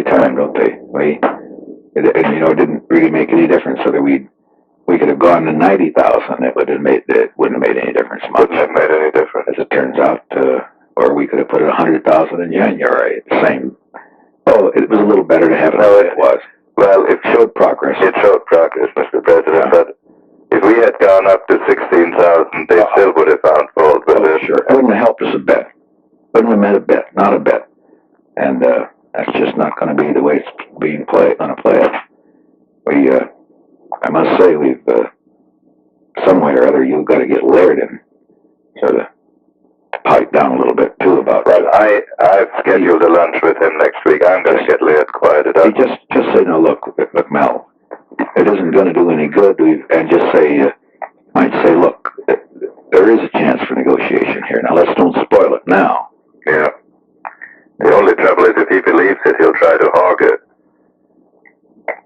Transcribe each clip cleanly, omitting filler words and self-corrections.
time, don't they? It didn't really make any difference whether we could have gone to 90,000. It wouldn't have made any difference much. Wouldn't have made any difference. As it turns out, or we could have put 100,000 in January. Same. Oh, it was a little better to have it. No, it was. Well, it showed progress. It showed progress, Mr. President, yeah. But if we had gone up to 16,000, they still would have found fault with it. Sure. It wouldn't have helped us a bit. Wouldn't have meant a bit. Not a bit. And that's just not going to be the way it's going to play it. I must say, we've, some way or other, you've got to get layered in. Sort of pipe down a little bit, too, about that. Well, I've scheduled a lunch with him next week. I'm going to get layered quieted up. Just say, no, look, Mel, it isn't going to do any good. And just say, might say, look, there is a chance for negotiation here. Now, let's don't spoil it now. Yeah. The only trouble is if he believes it, he'll try to hog it.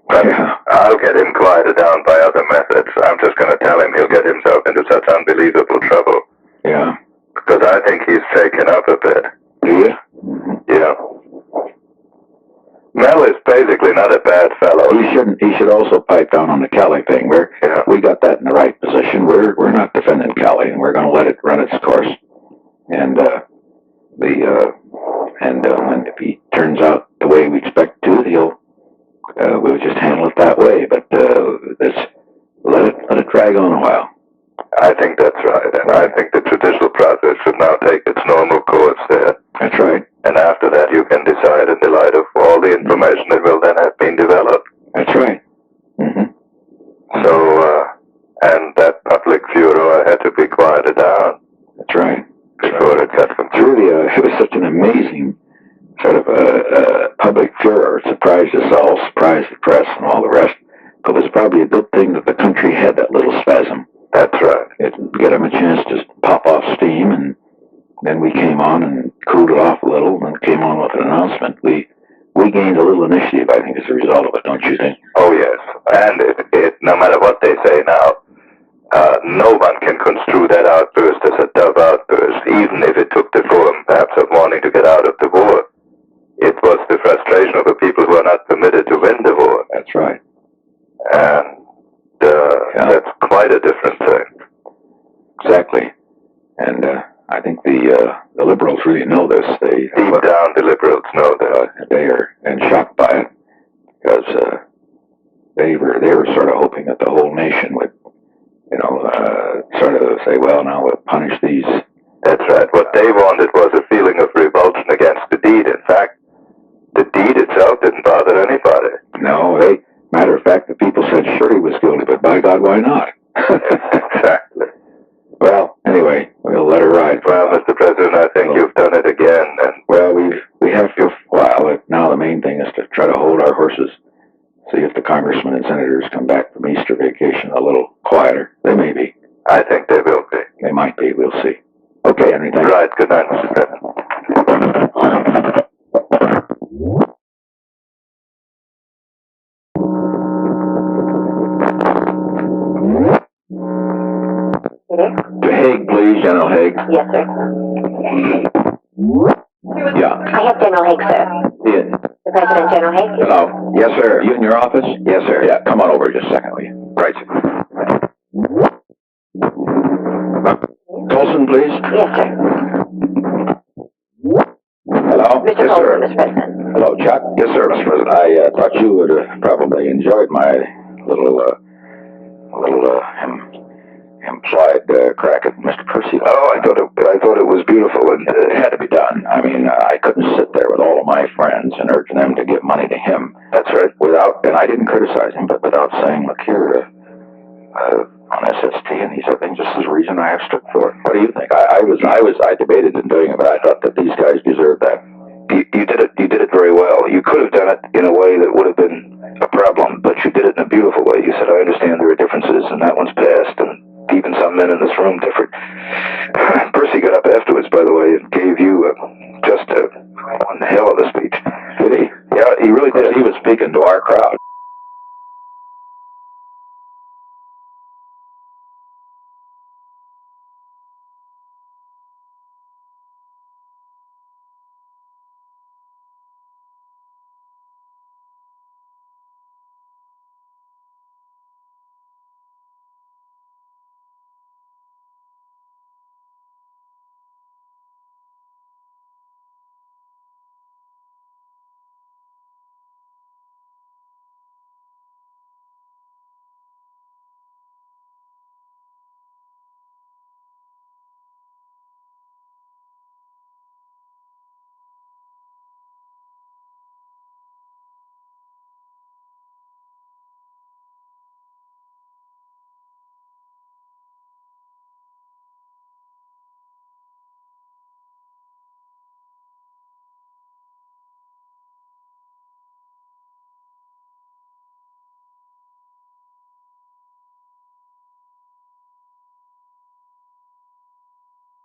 But yeah. I'll get him quieted down by other methods. I'm just going to tell him he'll get himself into such unbelievable trouble. Yeah. Because I think he's shaken up a bit. Do you? Yeah. Mel is basically not a bad fellow. He should also pipe down on the Cali thing. We got that in the right position. We're not defending Cali, and we're going to let it run its course. And and if he turns out the way we expect to, we'll just handle it that way. But let it drag on a while. I think that's right, and I think the judicial process should now take its normal course there. That's right. And after that, you can decide in the light of all the information that will then have been developed. That's right. Mm-hmm. So, and that public furor had to be quieted down. That's right. Before it got through it was such an amazing sort of public furor. It surprised us all, surprised the press and all the rest. But it was probably a good thing that the country had that little spasm. That's right. It gave them a chance to pop off steam, and then we came on and cooled it off a little, and came on with an announcement. We gained a little initiative, I think, as a result of it, don't you think? Oh, yes. And no matter what they say now, no one can construe that outburst as a dove outburst, even if it took the form, perhaps, of wanting to get out of the war. It was the frustration of the people who are not permitted to win the war. That's right. And that's quite a different thing. Exactly. And I think the liberals really know this. Deep down, the liberals know that. They are shocked by it, because they were sort of hoping that the whole nation would, sort of say, well, now we'll punish these. That's right. What they wanted was a feeling of revulsion against the deed. In fact, the deed itself didn't bother anybody. No, matter of fact, the people said sure he was guilty, but by God, why not? Exactly. Well, anyway, we'll let her ride. Well, Mr. President, I think you've done it again. And well, we have to. Well, now the main thing is to try to hold our horses. See if the congressmen and senators come back from Easter vacation a little quieter. They may be. I think they will be. They might be. We'll see. Okay, Henry. Thank you. Right. Good night, Mr. President. To Haig, please, General Haig. Yes, sir. Yeah. I have General Haig, sir. Yeah. The President, General Haig. Hello. Yes, sir. You in your office? Yes, sir. Yeah, come on over just a second, will you? Right. Colson, please. Yes, sir. Hello? Mr. Yes, Colson, sir. Mr. President. Hello, Chuck. Yes, sir, Mr. President. I thought you would have probably enjoyed my little implied crack at Mr. Percy. Oh, I thought it was beautiful, and it had to be done. I mean, I couldn't sit there with all of my friends and urge them to give money to him. That's right. And I didn't criticize him, but without saying, look here, on SST and these other things, this is the reason I have stood for it. What do you think? I debated in doing it, but I thought that these guys deserved that. You did it very well. You could have done it in a way that would have been a problem, but you did it in a beautiful way. You said, I understand there are differences, and that one's passed, and even some men in this room differed. Percy got up afterwards, by the way, and gave you just one hell of a speech. Did he? Yeah, he really did. He was speaking to our crowd.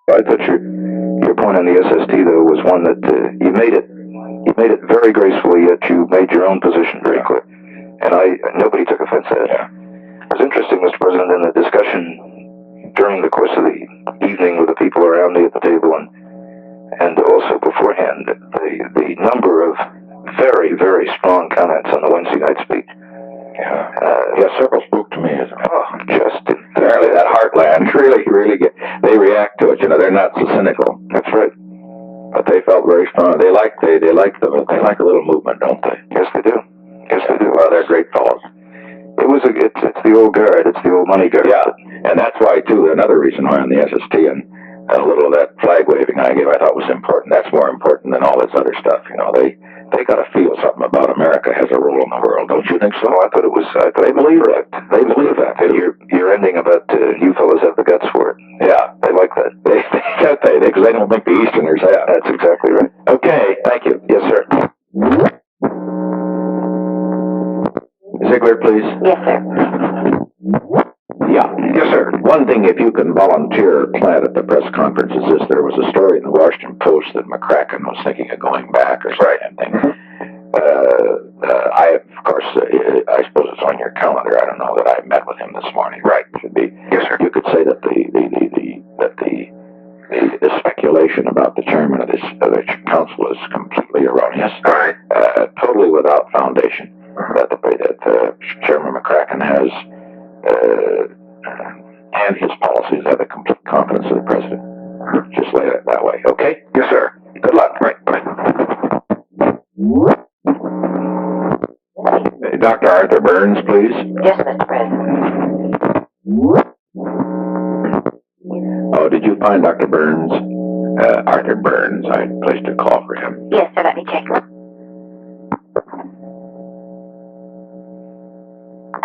I thought your point on the SST though was one that you made it very gracefully, yet you made your own position very clear, and nobody took offense at it. Yeah. It was interesting, Mr. President, in the discussion during the course of the evening with the people around me at the table, and also beforehand, the number of very, very strong comments on the Wednesday night speech. Yeah, several spoke to me. Just apparently that heartland really they react to it. You know, they're not so cynical. That's right. But they felt very strong. They like a little movement, don't they? Yes, they do. Yes, they do. Well, they're great fellows. It's the old guard. It's the old money guard. Yeah, and that's why too. Another reason why on the SST and a little of that flag waving I gave, I thought was important. That's more important than all this other stuff. You know, they got to feel something about America has a role in the world. Don't you think so? I thought they believe that. They believe that. And your ending about you fellas have the guts for it. Yeah, they like that. Because they don't think the Easterners have. That's exactly right. Okay, thank you. Yes, sir. Zigler, please. Yes, sir. Yeah. Yes, sir. One thing, if you can volunteer or plant at the press conference, is this. There was a story in the Washington Post that McCracken was thinking of going back or something. Of course, I suppose it's on your calendar. I don't know that I met with him this morning. Right. Should be. Yes, sir. You could say that the speculation about the chairman of the council is completely erroneous. Right. Totally without foundation. That Chairman McCracken has and his policies have the complete confidence of the president. Just lay it that way, okay? Yes, sir. Good luck. Right. Dr. Arthur Burns, please. Yes, Mr. President. Oh, did you find Dr. Burns? Arthur Burns. I placed a call for him. Yes, sir. Let me check.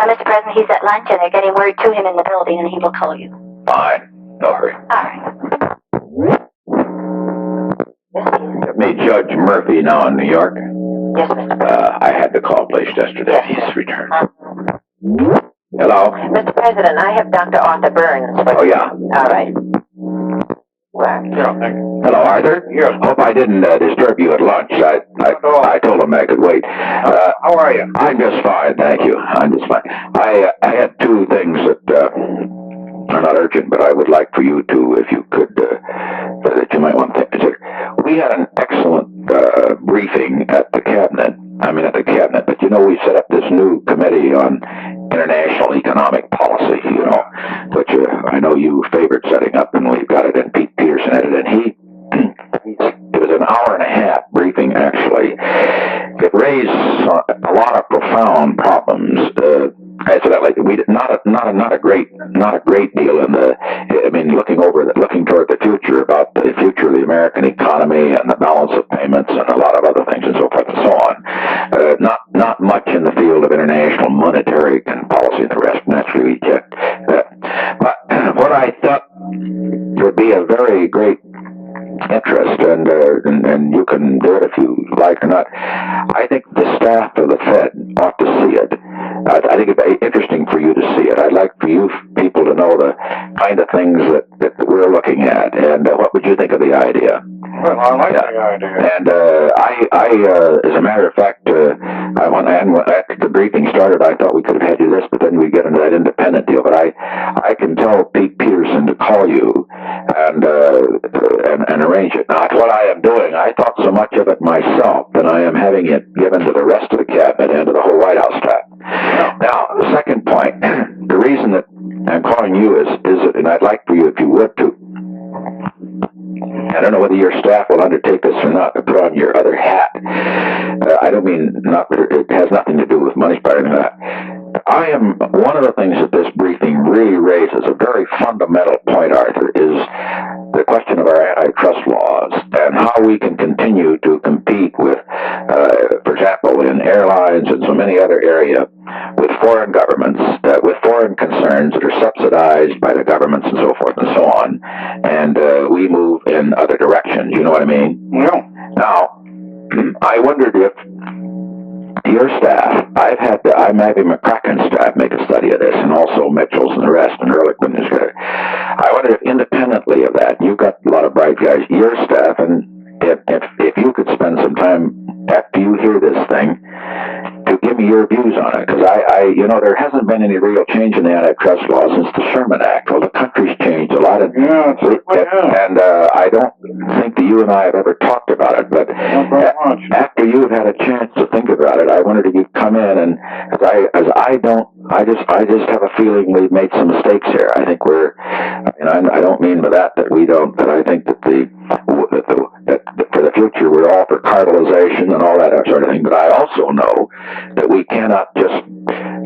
Mr. President, he's at lunch and they're getting word to him in the building and he will call you. Fine. No hurry. All right. Yes, please. Get me Judge Murphy now in New York. Yes, Mr. President. I had the call placed yesterday. He's returned. Hello? Mr. President, I have Dr. Arthur Burns. Oh, yeah. All right. Well, Hello, Arthur? Yes. Hope I didn't disturb you at lunch. I told him I could wait. How are you? I'm just fine, thank you. I'm just fine. I had two things that are not urgent, but I would like for you to, if you could, that you might want to consider. We had an excellent briefing at the cabinet. But you know, we set up this new committee on international economic policy, you know, which I know you favored setting up, and we've got it in Peterson edited, and it was an hour and a half briefing, actually. It raised a lot of profound problems. Incidentally, not a great deal in looking toward the future, about the future of the American economy and the balance of payments and a lot of other things and so forth and so on. Not much in the field of international monetary and policy and the rest. Naturally, we checked that. But what I thought would be a very great interest, and you can do it if you like or not. I think the staff of the Fed ought to see it. I think it'd be interesting for you to see it. I'd like for you people to know the kind of things that we're looking at, and what would you think of the idea? Well, I like the idea. And as a matter of fact, after the briefing started, I thought we could have had you this, but then we get into that independent deal. But I can tell Pete Peterson to call you and arrange it. Now, what I am doing, I thought so much of it myself that I am having it given to the rest of the cabinet and to the whole White House staff. Now, the second point, the reason that I'm calling you is and I'd like for you, if you would, to, I don't know whether your staff will undertake this or not, to put on your other hat. I don't mean, it has nothing to do with money or anything like that. One of the things that this briefing really raises, a very fundamental point, Arthur, is the question of our antitrust laws and how we can continue to compete with, for example, in airlines and so many other areas, with foreign governments, with foreign concerns that are subsidized by the governments and so forth and so on, and we move in other directions. You know what I mean? No. Now, I wondered if your staff, I'm having McCracken's staff make a study of this, and also Mitchell's and the rest, and Ehrlichman is good. I wonder if independently of that, you've got a lot of bright guys, your staff, and if you could spend some time after you hear this thing to give me your views on it, because there hasn't been any real change in the antitrust law since the Sherman Act. Well, the country's changed a lot, and I don't think that you and I have ever talked about it. But after you've had a chance to think about it, I wondered if you'd come in, and I just have a feeling we've made some mistakes here. I think I don't mean by that we don't, but I think that that for the future we're all for cartelization and all that sort of thing. But I also know that we cannot just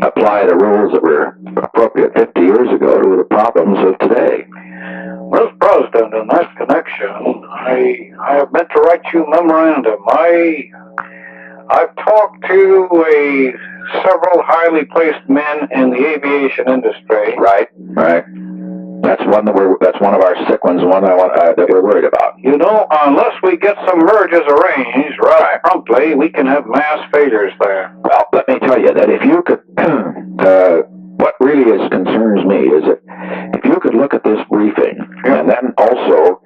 apply the rules that were appropriate 50 years ago to the problems of today. Mr. President, in that connection, I have meant to write you a memorandum. I've talked to several highly placed men in the aviation industry. Right. That's one of our sick ones. One that we're worried about. Unless we get some mergers arranged right promptly, we can have mass failures there. Well, let me tell you that if you could, what really concerns me is that if you could look at this briefing and then also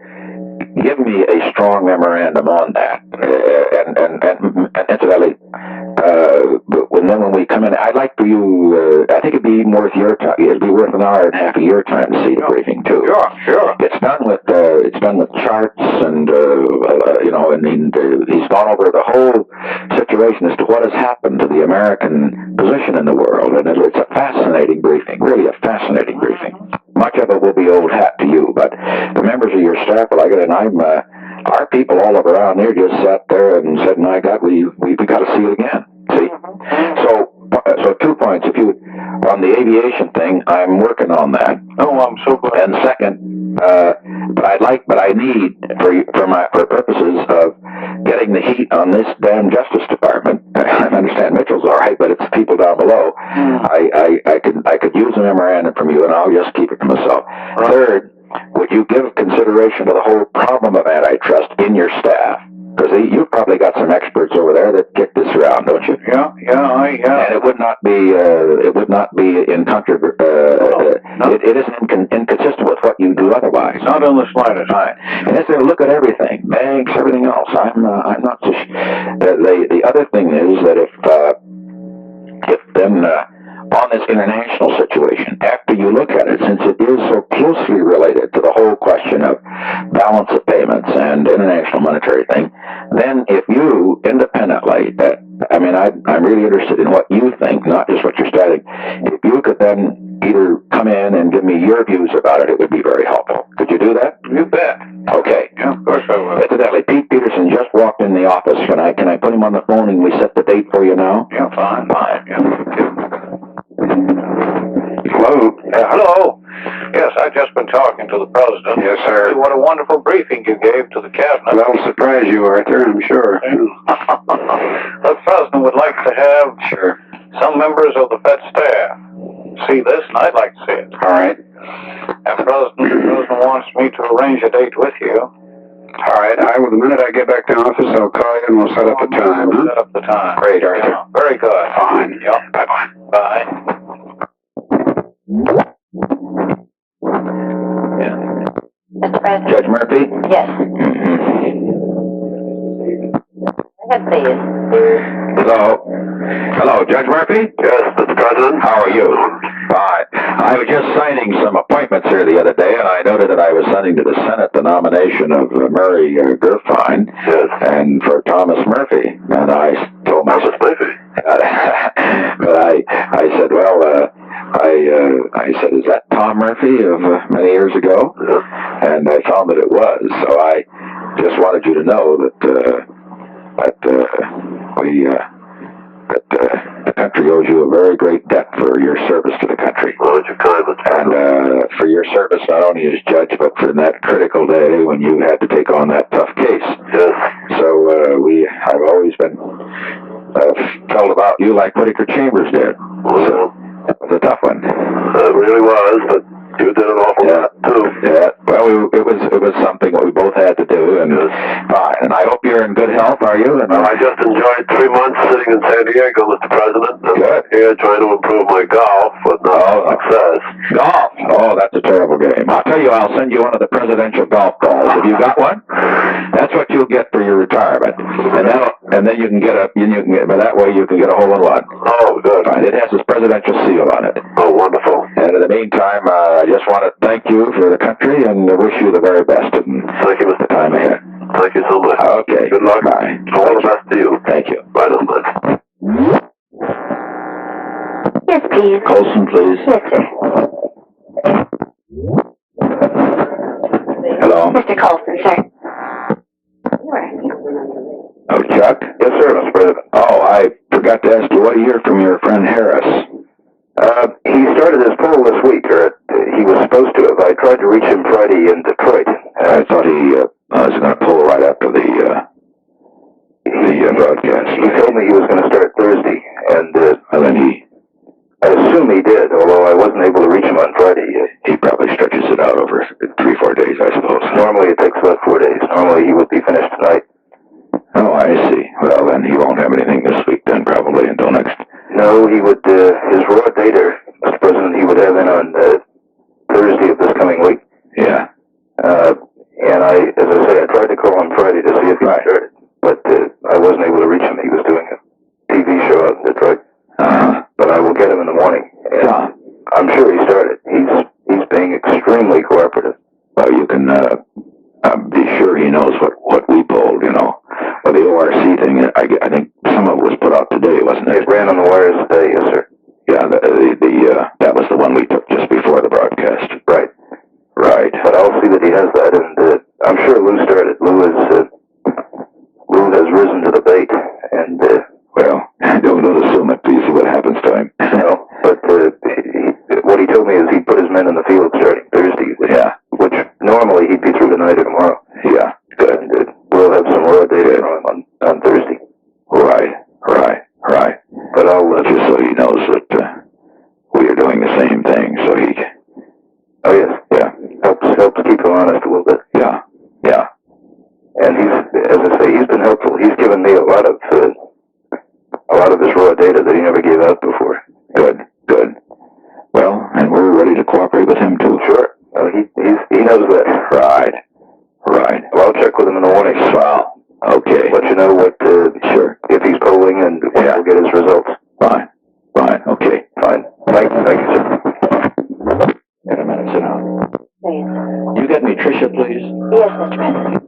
give me a strong memorandum on that, and incidentally, when we come in, I'd like for you. I think it'd be worth your time. It'd be worth an hour and a half of your time to see the briefing too. Sure. It's done with charts, and he's gone over the whole situation as to what has happened to the American position in the world, and it's a fascinating briefing. Really, a fascinating briefing. Much of it will be old hat to you, but the members of your staff will like it, and our people all over around there just sat there and said, "My God, we got to see it again." See, so 2 points. If you on the aviation thing, I'm working on that. Oh, I'm so glad. And second, but I need for purposes of getting the heat on this damn Justice Department. I understand Mitchell's all right, but it's the people down below. I could use a memorandum from you, and I'll just keep it to myself. Right. Third, would you give consideration to the whole problem of antitrust in your staff? Because you've probably got some experts over there that kick this around, don't you? Yeah. And it would not be in it isn't inconsistent with what you do otherwise. Not in the slightest. Right. And as they look at everything, banks, everything else, I'm not so the other thing is that if then on this international situation, after you look at it, since it is so closely related to the whole question of balance of payments and international monetary thing, then if you independently, I'm really interested in what you think, not just what you're studying. If you could then either come in and give me your views about it, it would be very helpful. Could you do that? You bet. Okay. Yeah, of course I will. Incidentally, Pete Peterson just walked in the office. Can I put him on the phone and we set the date for you now? Yeah, fine. Yeah. Hello? Hello? Yes, I've just been talking to the President. Yes, sir. What a wonderful briefing you gave to the Cabinet. That'll surprise you, Arthur, I'm sure. The President would like to have some members of the Fed staff see this, and I'd like to see it. All right. And the President wants me to arrange a date with you. All right. The minute I get back to the office, I'll call you and we'll set up a time. We'll set up the time. Great, Arthur. Yeah, very good. Fine. Yep. Bye-bye. Bye. Yeah. Mr. President? Judge Murphy? Yes. Go ahead, please. Hello, Judge Murphy? Yes, Mr. President. How are you? Fine. I was just signing some appointments here the other day, and I noted that I was sending to the Senate the nomination of Murray Gerfine and for Thomas Murphy. And I told myself, Murphy. but I said, I said, is that Tom Murphy of many years ago? And I found that it was. So I just wanted you to know that the country owes you a very great debt for your service to the country. And for your service not only as judge, but for that critical day when you had to take on that tough case. Yes. So I've always been felt about you like Whittaker Chambers did. So it was a tough one. It really was, but You did an awful lot, too. Yeah. Well, it was something that we both had to do, and fine. And I hope you're in good health, are you? And I just enjoyed 3 months sitting in San Diego, Mr. President. Good. Here trying to improve my golf, but no success. Golf? Oh, that's a terrible game. I'll tell you, I'll send you one of the presidential golf balls. Have you got one? That's what you'll get for your retirement. And then you can get by that way you can get a hole-in-one. Oh, good. Right. It has this presidential seal on it. Oh, wonderful. And in the meantime, I just want to thank you for the country and wish you the very best. And thank you, Mr. Time ahead. Thank you so much. Okay. Good luck. Bye. All the best to you. Thank you. Bye now, bud. Yes, please. Colson, please. Yes, sir. Hello. Mr. Colson, sir. Oh, Chuck? Yes, sir, Mr. President. Oh, I forgot to ask you, what do you hear from your friend Harris? He started his poll this week, or he was supposed to have. I tried to reach him Friday in Detroit. I thought he was going to pull right after the broadcast. He told me he was going to start Thursday, and then I assume he did, although I wasn't able to reach him on Friday. He probably stretches it out over 3-4 days, I suppose. Normally it takes about 4 days. Normally he would be finished tonight. Oh, I see. Well, then he won't have anything this week then, probably, until next. No, he would, his raw data, Mr. President, he would have in on Thursday of this coming week. Yeah. And as I say, I tried to call him Friday to see if he started, but I wasn't able to reach him. He was doing a TV show out in Detroit. But I will get him in the morning. And I'm sure he started. He's being extremely cooperative. Well, you can be sure he knows what we polled, you know. Well, the ORC thing, I think some of it was put out today, wasn't it? It ran on the wires today, yes, sir. Yeah, that was the one we took just before the broadcast. Right. Right. But I'll see that he has that, and I'm sure Lou started. Lou has risen to the bait, and well, don't assume it. Please see what happens to him. No, but what he told me is he put his men in the field starting Thursday. Yeah. Which normally he'd be through tonight or tomorrow. Yeah. Good. And we'll have some raw data on Thursday. Right. But I'll just so he knows that we are doing the same thing, so he. Oh yes. Yeah. Helps keep him honest a little bit. Yeah. And as I say, he's been helpful. He's given me a lot of his raw data that he never gave out before. Good. Well, and we're ready to cooperate with him too. Sure. He knows that. Right. Well, I'll check with him in the morning. Well, okay. Let you know what. Sure. If he's polling and when we'll get his results. Fine. Okay. Fine. Thank you, sir. Wait a minute, sit down. Please. You get me Tricia, please? Yes, Mr. President.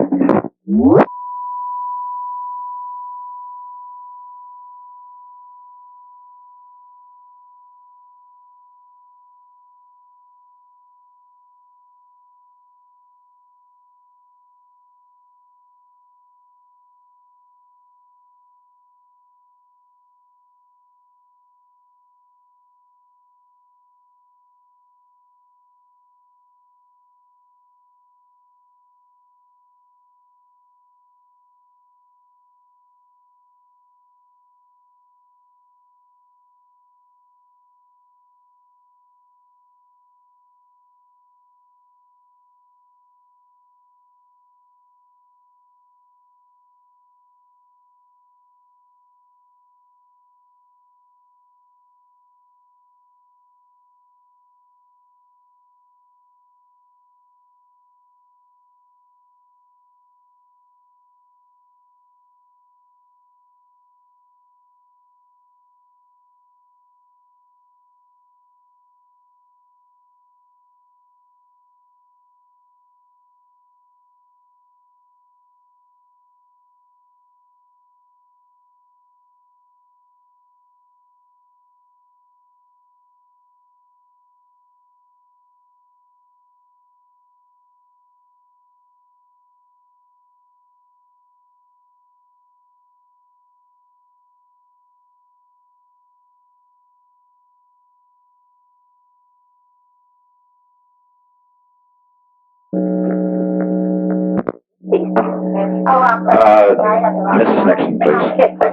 Mrs. Nixon, please. Yes, sir.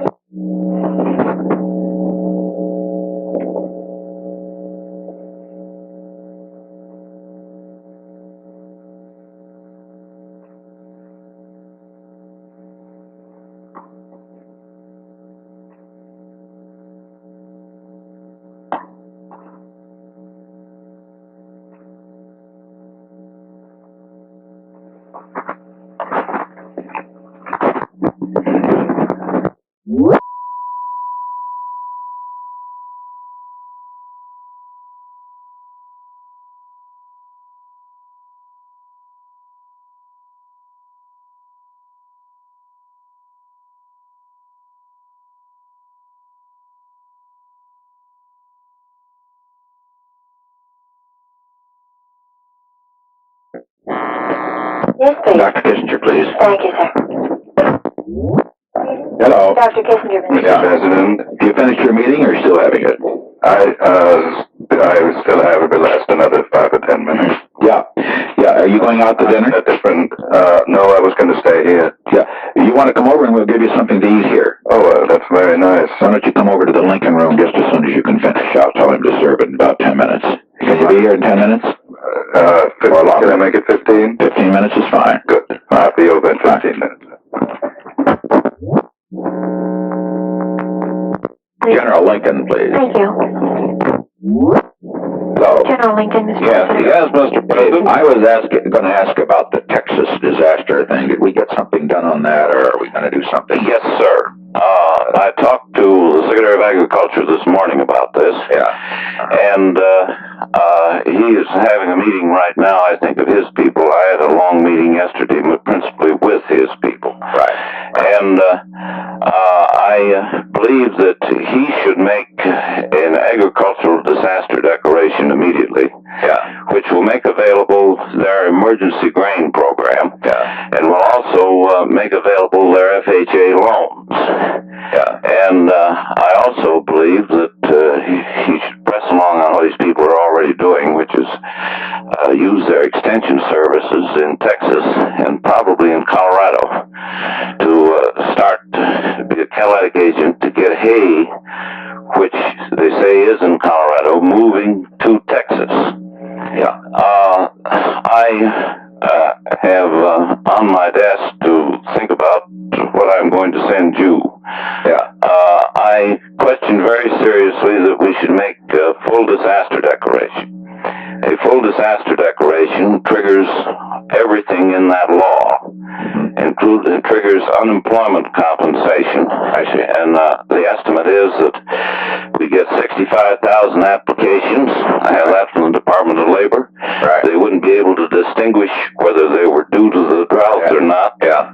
Yes, please. Dr. Kissinger, please. Thank you, sir. Hello. Dr. Kissinger, Mr. Yeah, President. Have you finished your meeting or still having it? I still have it, but last another 5 or 10 minutes. Yeah. Are you going out to dinner? No, I was going to stay here. Yeah. You want to come over and we'll give you something to eat here. Oh, that's very nice. Why don't you come over to the Lincoln room just as soon as you can finish? I'll tell him to serve it in about 10 minutes. Can you be here in 10 minutes? 15, or longer. Can I make it 15? 15 minutes is fine. Good. I'll be over in 15 minutes. General Lincoln, please. Thank you. Hello. General Lincoln, Mr. Yes, President. yes, Mr. President. I was going to ask about the Texas disaster thing. Did we get something done on that, or are we going to do something? Yes, sir. I talked to the Secretary of Agriculture this morning about this. Yeah. And he is having a meeting right now, I think, of his people. I had a long meeting yesterday, but principally with his people. Right. And I believe that he should make an agricultural disaster declaration immediately. Yeah. Which will make available their emergency grain program. Yeah. And will also make available their FHA loans. Yeah. And I also believe that he should press along on what these people are already doing, which is use their extension services in Texas and probably in Colorado to start to be a catalytic agent to get hay, which they say is in Colorado, moving to Texas. Yeah. I have on my desk to think about what I'm going to send you. Yeah. I question very seriously that we should make a full disaster declaration. A full disaster declaration triggers everything in that law. It triggers unemployment compensation. I see. And the estimate is that we get 65,000 applications. I have that from the Department of Labor. Right. They wouldn't be able to distinguish whether they were due to the drought or not. Yeah.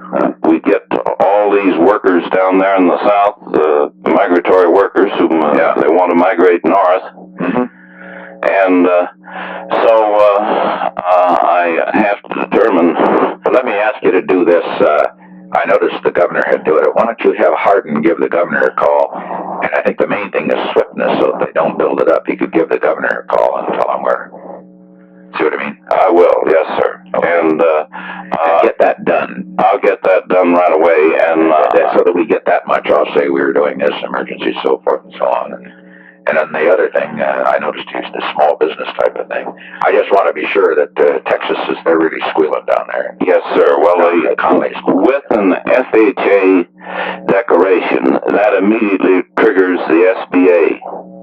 We get all these workers down there in the South, the migratory workers who they want to migrate north. Mm-hmm. And so I have to determine. Well, let me ask you to do this. I noticed the governor had do it. Why don't you have Hardin give the governor a call? And I think the main thing is swiftness, so if they don't build it up, he could give the governor a call and tell him where. See what I mean? I will, yes, sir. Okay. And get that done. I'll get that done right away. And so that we get that much, I'll say we were doing this emergency, so forth and so on. And then the other thing, I noticed he's the small business type of thing. I just want to be sure that Texas they're really squealing down there. Yes, sir. Well, Connally with an FHA declaration, that immediately triggers the SBA.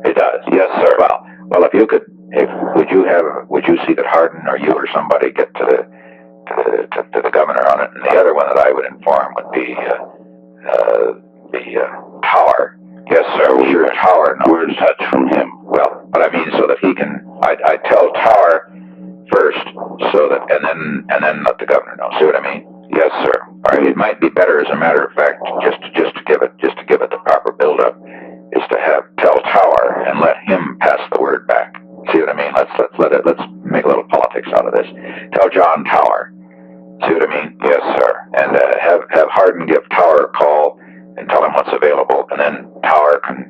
It does. Yes, sir. Well, if you could, would you see that Hardin or you or somebody get to the governor on it? And the other one that I would inform would be the Tower. Yes, sir. Sure, Tower. No. We're in touch from him. Well, but I mean, so that he can, I tell Tower first, so that, and then let the governor know. See what I mean? Yes, sir. All right. It might be better, as a matter of fact, just to give it the proper build-up, is to tell Tower and let him pass the word back. See what I mean? Let's make a little politics out of this. Tell John Tower. See what I mean? Yes, sir. And have Hardin give Tower a call and tell him what's available, and then Tower can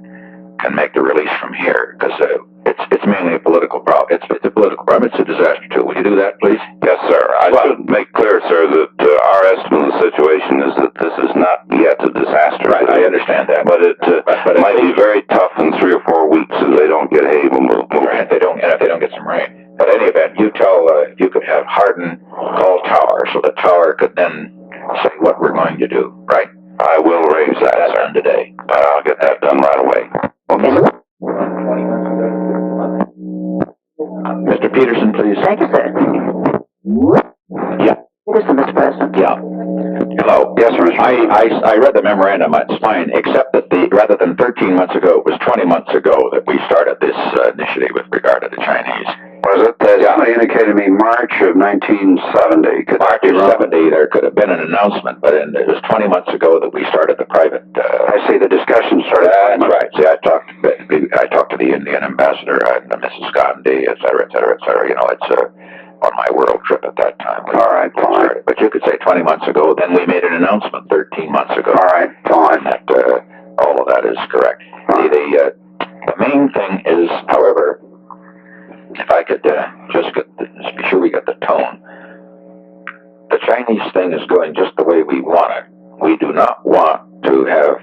make the release from here, because it's mainly a political problem. It's a political problem. It's a disaster too. Will you do that, please? Yes, sir. I should make clear, sir, that our estimate of the situation is that this is not yet a disaster. Right. I understand that, but it might be very tough in 3 or 4 weeks if they don't get hay moved. Right. If they don't get some rain. But in any event, you tell if you could have Hardin call Tower, so that Tower could then say what we're going to do. Right. I will arrange that, sir. Done today. I'll get that done right away. Okay. Mr. Peterson, please. Thank you, sir. Yeah. Peterson, Mr. President. Yeah. Hello. Yes, sir. I read the memorandum. It's fine, except that rather than 13 months ago, it was 20 months ago that we started this initiative with regard to the Chinese. Was it? Somebody indicated to me March of 1970. March of 70, there could have been an announcement, but it was 20 months ago that we started the private. I see the discussion started. That's right. See, I talked to the Indian ambassador and Mrs. Gandhi, et cetera, et cetera, et cetera. You know, it's on my world trip at that time. All right, fine. But you could say 20 months ago. Then we made an announcement 13 months ago. All right, fine. That all of that is correct. The main thing is, however, if I could just be sure we get the tone. The Chinese thing is going just the way we want it. We do not want to have.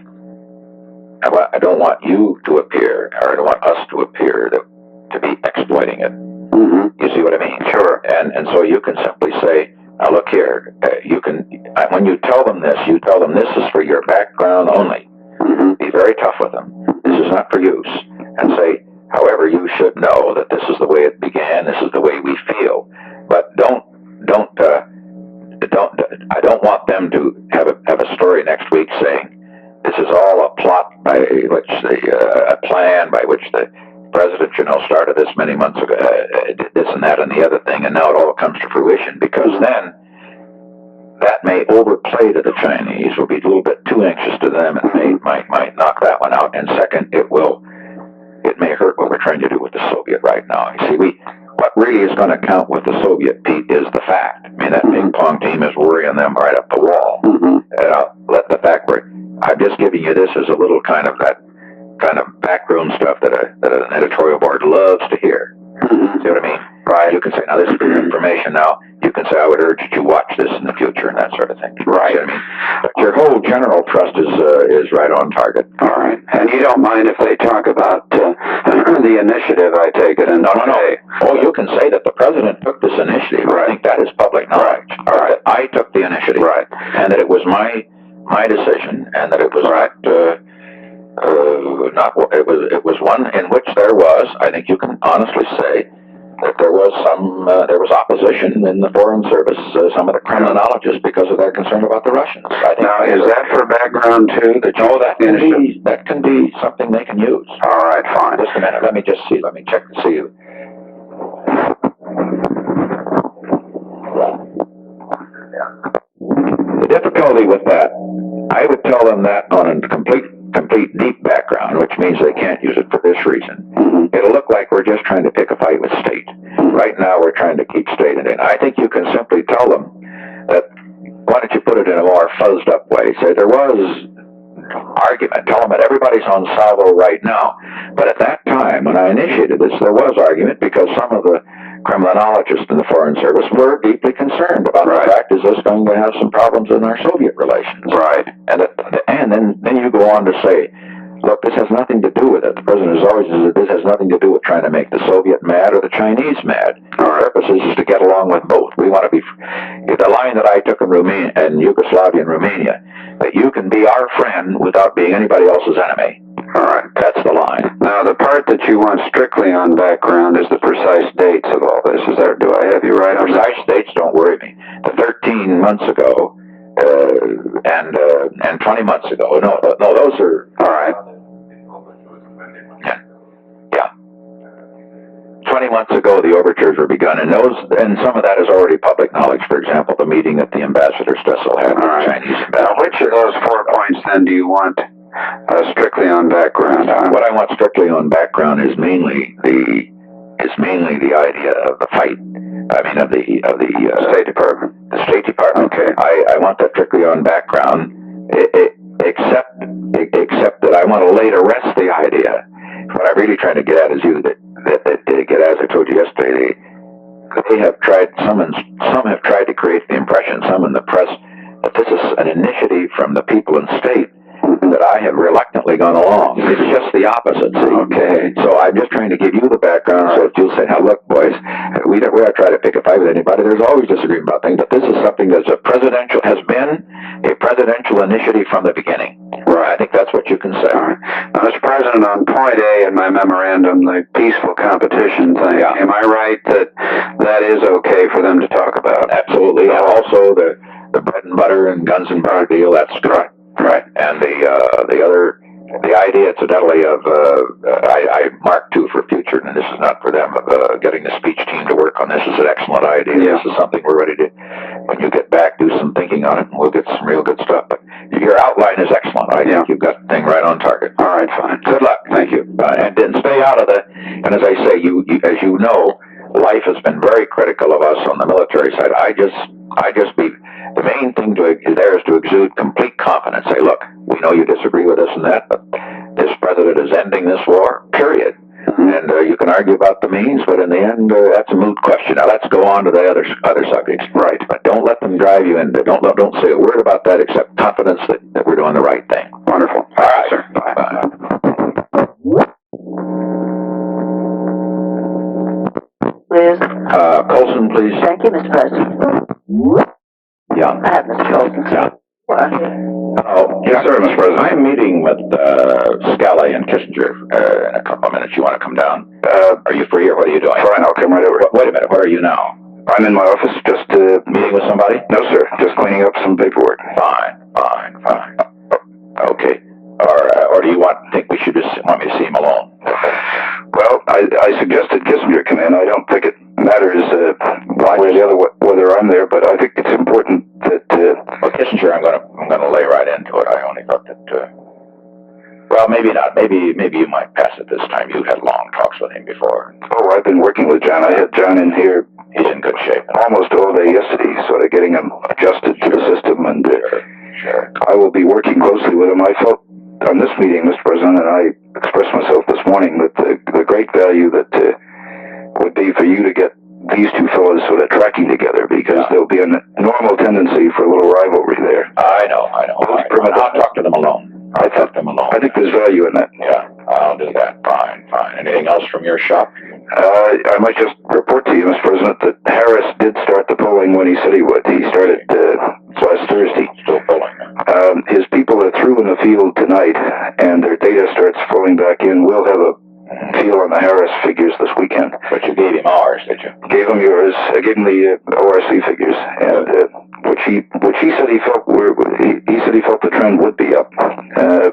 I don't want you to appear, or I don't want us to appear to be exploiting it. Mm-hmm. You see what I mean? Sure. And so you can simply say, now look here, you can, when you tell them this is for your background only. Mm-hmm. Be very tough with them. This is not for use. And say, however, you should know that this is the way it began, this is the way we feel. But I don't want them to have a story next week saying, this is all a plot by which a plan by which the president, started this many months ago, did this and that and the other thing, and now it all comes to fruition, because then that may overplay to the Chinese, will be a little bit too anxious to them, and might knock that one out. And second, it may hurt what we're trying to do with the Soviet right now. You see, what really is going to count with the Soviet, Pete, is the fact. I mean, that ping pong team is worrying them right up the wall. Let the fact worry. I'm just giving you this as a little kind of backroom stuff that an editorial board loves to hear. See what I mean? Right. You can say, now this is good information. Now you can say, I would urge you to watch this in the future and that sort of thing. Right. See what I mean? But your whole general thrust is right on target. All right. And you don't mind if they talk about the initiative, I take it? And no. Oh, you can say that the president took this initiative. Right. I think that is public knowledge. Right. All right. That I took the initiative. Right. And that it was my decision, and that it was it was one in which there was, I think you can honestly say, that there was opposition in the Foreign Service, some of the criminologists, because of their concern about the Russians. I think now, is that for background too? That can be something they can use. All right, fine. Just a minute. Let me check to see you. The difficulty with that, I would tell them that on a complete deep background, which means they can't use it for this reason. It'll look like we're just trying to pick a fight with state. Right now we're trying to keep state in it. I think you can simply tell them that, why don't you put it in a more fuzzed up way? Say there was argument. Tell them that everybody's on salvo right now. But at that time, when I initiated this, there was argument because some of the criminologists in the Foreign Service were deeply concerned about the fact, is this going to have some problems in our Soviet relations? Right. And then you go on to say, look, this has nothing to do with it. The president has always said this has nothing to do with trying to make the Soviet mad or the Chinese mad. Our purpose is to get along with both. We want to be, the line that I took in Yugoslavia and Romania, that you can be our friend without being anybody else's enemy. All right. That's the line. Now, the part that you want strictly on background is the precise dates of all this. Do I have you right on that? Precise dates don't worry me. The 13 months ago, and 20 months ago. No, those are... All right. Yeah. 20 months ago, the overtures were begun, and some of that is already public knowledge. For example, the meeting that the ambassador Stessel had with the Chinese ambassador. Now, which of those 4 points, then, do you want strictly on background? What I want strictly on background is mainly the idea of the fight. I mean, of the State Department. The State Department. Okay. I want that strictly on background, except that I want to lay to rest the idea. What I'm really trying to get at is as I told you yesterday, they have tried. Some have tried to create the impression, some in the press, that this is an initiative from the people in state. That I have reluctantly gone along. It's just the opposite, see? Okay. So I'm just trying to give you the background so that you'll say, now look, boys, we don't try to pick a fight with anybody. There's always disagreement about things, but this is something has been a presidential initiative from the beginning. Right. I think that's what you can say. All right. Now, Mr. President, on point A in my memorandum, the peaceful competition thing, am I right that is okay for them to talk about? Absolutely. And also the bread and butter and guns and bar deal, that's correct. Right, and the idea, incidentally, of I marked too for future, and this is not for them, of getting the speech team to work on this is an excellent idea. Yeah. This is something we're ready to, when you get back, do some thinking on it, and we'll get some real good stuff. But your outline is excellent. I think you've got the thing right on target. All right, fine. Good luck. Thank you. And then stay out of and as I say, you as you know, wife has been very critical of us on the military side. The main thing there is to exude complete confidence. Say, look, we know you disagree with us and that, but this president is ending this war, period. And you can argue about the means, but in the end, that's a moot question. Now let's go on to the other subjects. Right. But don't let them drive you into. Don't say a word about that except confidence that we're doing the right thing. Wonderful. All right, sir. Bye. Liz? Colson, please. Thank you, Mr. President. Yeah. I have Mr. Colson. Yeah. What? Oh, Yes, sir, Mr. President. I'm meeting with Scally and Kissinger in a couple of minutes. You want to come down? Are you free or what are you doing? Fine, I'll come right over. Wait a minute. Where are you now? I'm in my office, just Meeting with somebody? No, sir, just cleaning up some paperwork. Fine. Okay. Or do you think we should just want me to see him alone? Well, I suggested Kissinger come in. I don't think it matters one way or the other whether I'm there, but I think it's important that. Well, Kissinger, I'm gonna lay right into it. I only thought that. Well, maybe not. Maybe you might pass it this time. You had long talks with him before. Oh, I've been working with John. I had John in here. He's in good shape. Almost all day yesterday, sort of getting him adjusted to the system, and Sure. I will be working closely with him. I felt on this meeting, Mr. President, and I expressed myself this morning that the great value that would be for you to get these two fellows sort of tracking together, because there'll be a normal tendency for a little rivalry there. I know. I'll talk to them alone. I think there's value in that. Yeah, I'll do that. Fine. Anything else from your shop? I might just report to you, Mr. President, that Harris did start the polling when he said he would. He started last Thursday. Still polling. His people are through in the field tonight, and their data starts flowing back in. We'll have a feel on the Harris figures this weekend. But you gave him ours, did you? Gave him yours. I gave him the ORC figures, and which he said he felt he said he felt the trend would be up.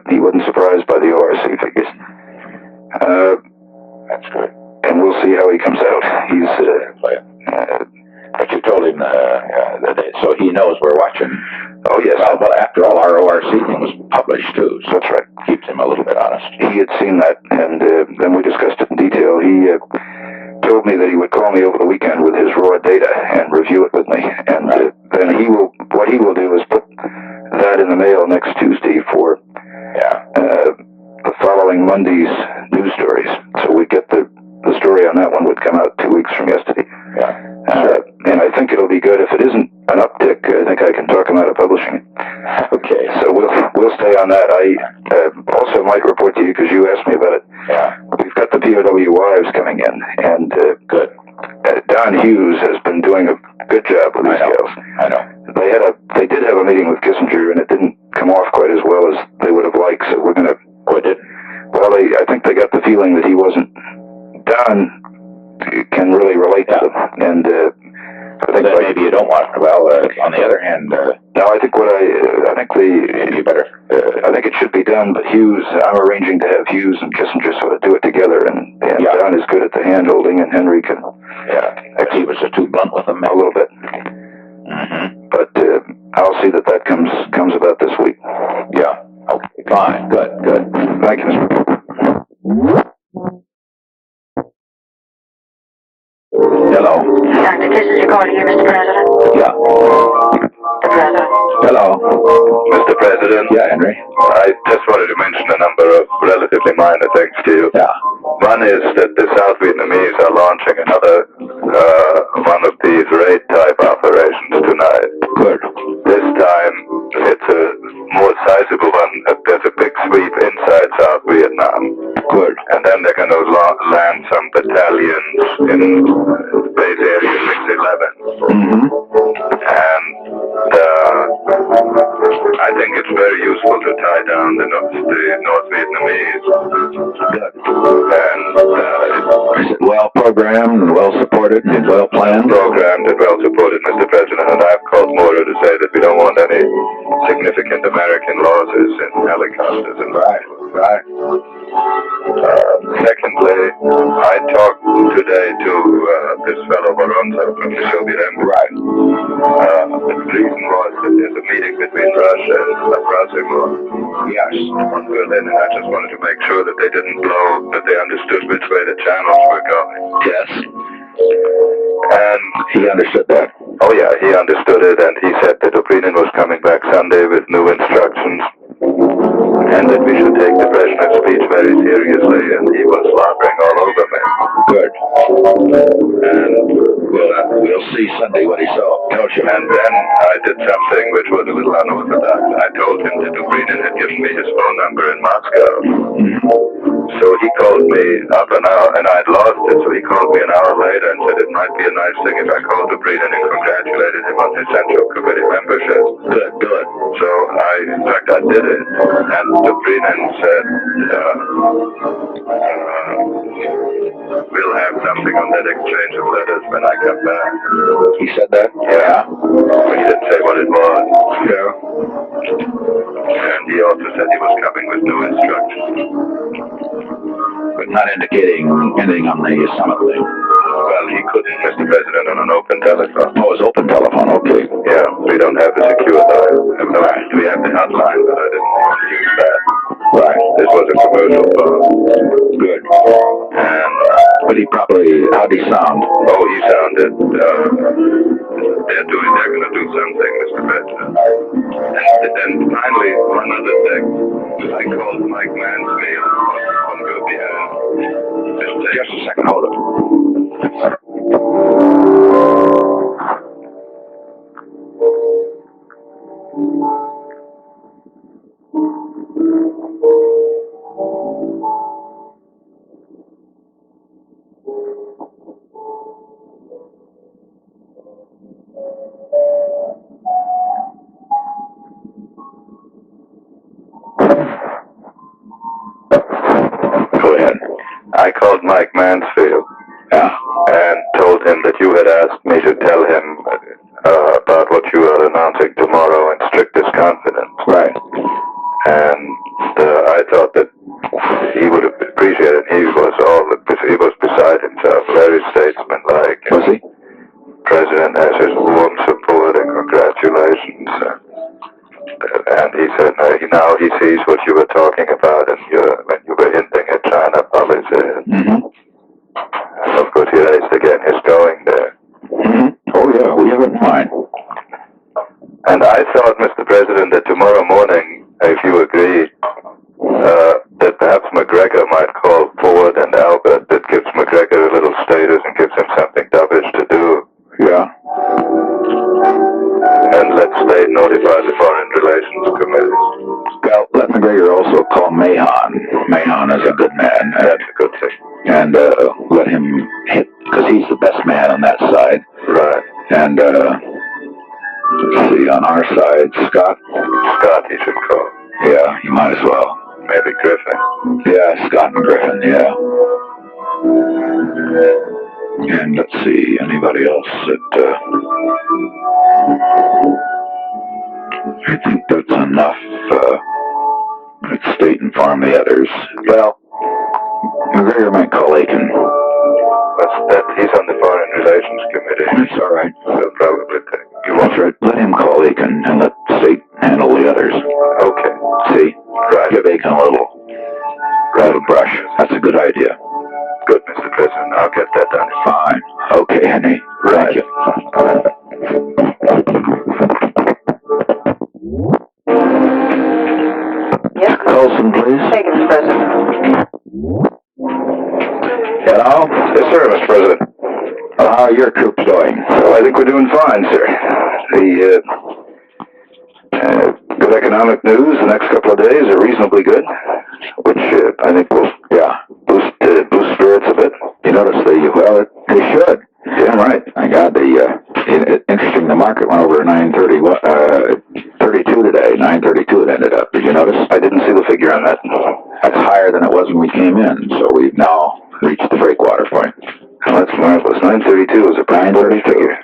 He wasn't surprised by the ORC figures. That's good. And we'll see how he comes out. He's but you told him so he knows we're watching. Oh yes. Well, after all, our ORC thing was published too, so that's right. Keeps him a little bit honest. He had seen that, and then we discussed it in detail. He told me that he would call me over the weekend with his raw data and review it with me, and then what he will do is put that in the mail next Tuesday for the following Monday's news stories. So we get the story on that one would come out 2 weeks from yesterday. Yeah. And I think it'll be good. If it isn't an uptick, I think I can talk him out of publishing it. Okay. So we'll stay on that. I also might report to you, because you asked me about it. Yeah. We've got the POW wives coming in, and good. Don Hughes has been doing a good job with these gals. I know. They did have a meeting with Kissinger, and it didn't come off quite as well as they would have liked. So we're gonna. Oh, it did? Well, I think they got the feeling that he wasn't. Don can really relate to them, and I think maybe you don't want. Well, on the other hand, no, I think you better. I think it should be done. But Hughes, I'm arranging to have Hughes and Kissinger sort of do it together, and Don is good at the hand holding, and Henry can. Yeah, he was too blunt with them a little bit. Mm-hmm. But I'll see that comes about this week. Yeah. Okay. Fine. Good. Thank you, Mr. President. Hello. Dr. Kissinger calling you, Mr. President. Yeah. The President. Hello. Mr. President, Yeah, Henry. I just wanted to mention a number of relatively minor things to you. Yeah. One is that the South Vietnamese are launching another one of these raid-type operations tonight. Good. This time, it's a more sizable one. There's a big sweep inside South Vietnam. Good. And then they're going to land some battalions in base area 611. Mm-hmm. And I think it's very useful to tie down the North Vietnamese. And Is it well programmed and well supported and well planned? Programmed and well supported, Mr. President. And I've called Mora to say that we don't want any significant American losses in helicopters and Right. secondly, I talked today to this fellow Ronald from the Soviet Embassy. Right. The reason was that there's a meeting between Russia and Abrasimov. Yes. On Berlin, and I just wanted to make sure that they didn't blow, that they understood which way the channels were going. Yes. And He understood that. oh yeah, he understood it, and he said that O'Brien was coming back Sunday with new instructions, and that we should take the Brezhnev speech very seriously, and he was slobbering all over me. Good. And we'll see Sunday what he saw. Don't you? And then I did something which was a little unorthodox. I told him that O'Brien had given me his phone number in Moscow. So he called me up an hour, and I'd lost it, so he called me an hour later and said it might be a nice thing if I called O'Brien and congratulated him on his Central Committee membership. Good, good. So in fact, I did it, and O'Brien said, we'll have something on that exchange of letters when I come back. He said that? Yeah. But he didn't say what it was. Yeah. And he also said he was coming with new instructions. But not indicating anything on the summit thing. Well, he couldn't, Mr. President, on an open telephone. Oh, it's open telephone, okay. Yeah, we don't have the secure line. We have the hotline, but I didn't want to use that. Right. This was a commercial phone. Good. And But he probably, how'd he sound? oh, he sounded, they're gonna do something, Mr. President. And then finally, one other thing, I called Mike Mansfield on your behalf. Just a second, hold it. Go ahead. I called Mike Mansfield. Yeah. And told him that you had asked me to tell him about what you are announcing tomorrow in strictest confidence. Right. And I thought that he would have appreciated it. He was beside himself, very statesmanlike. Was he? President has his warm support and congratulations. And he said now he sees what you were talking about, and when you were hinting at China policy. Mm-hmm. And of course, he raised again his going there. Mm-hmm. Oh, yeah, we have it in mind. And I thought, Mr. President, that tomorrow morning, if you agreed, that perhaps McGregor might call Ford and Albert. That gives McGregor a little status and gives him something dovish to do. Yeah. And let State notify the Foreign Relations Committee. Well, let McGregor also call Mahon. Mahon is a good man. That's a good thing. And let him hit, because he's the best man on that side. Right. And let's see, on our side, Scott. Scott, he should call. Yeah, he might as well. Maybe Griffin. Yeah, Scott and Griffin, yeah. And let's see, anybody else that, I think that's enough. Let's State inform the others. Well, McGregor might call Aiken. He's on the Foreign Relations Committee. That's all right. He'll probably take. That's right. Let him call Aiken and let State handle the others. Okay. See? Right. Give Aiken a little brush. That's a good idea. Good, Mr. President. I'll get that done. Fine. Okay, Henry. Right. Thank you. Yes, Colson, please. thank you, Mr. President. Hello? Yes, sir, Mr. President. How are your troops doing? Well, I think we're doing fine, sir. The good economic news the next couple of days are reasonably good, which I think will boost spirits a bit. You notice they should. Yeah, right. I got interesting, the market went over 32 today. 932 it ended up. Did you notice? I didn't see the figure on that. That's higher than it was when we came in, so we've now reached the breakwater point. Well, that's marvelous. 932 is a pretty important figure.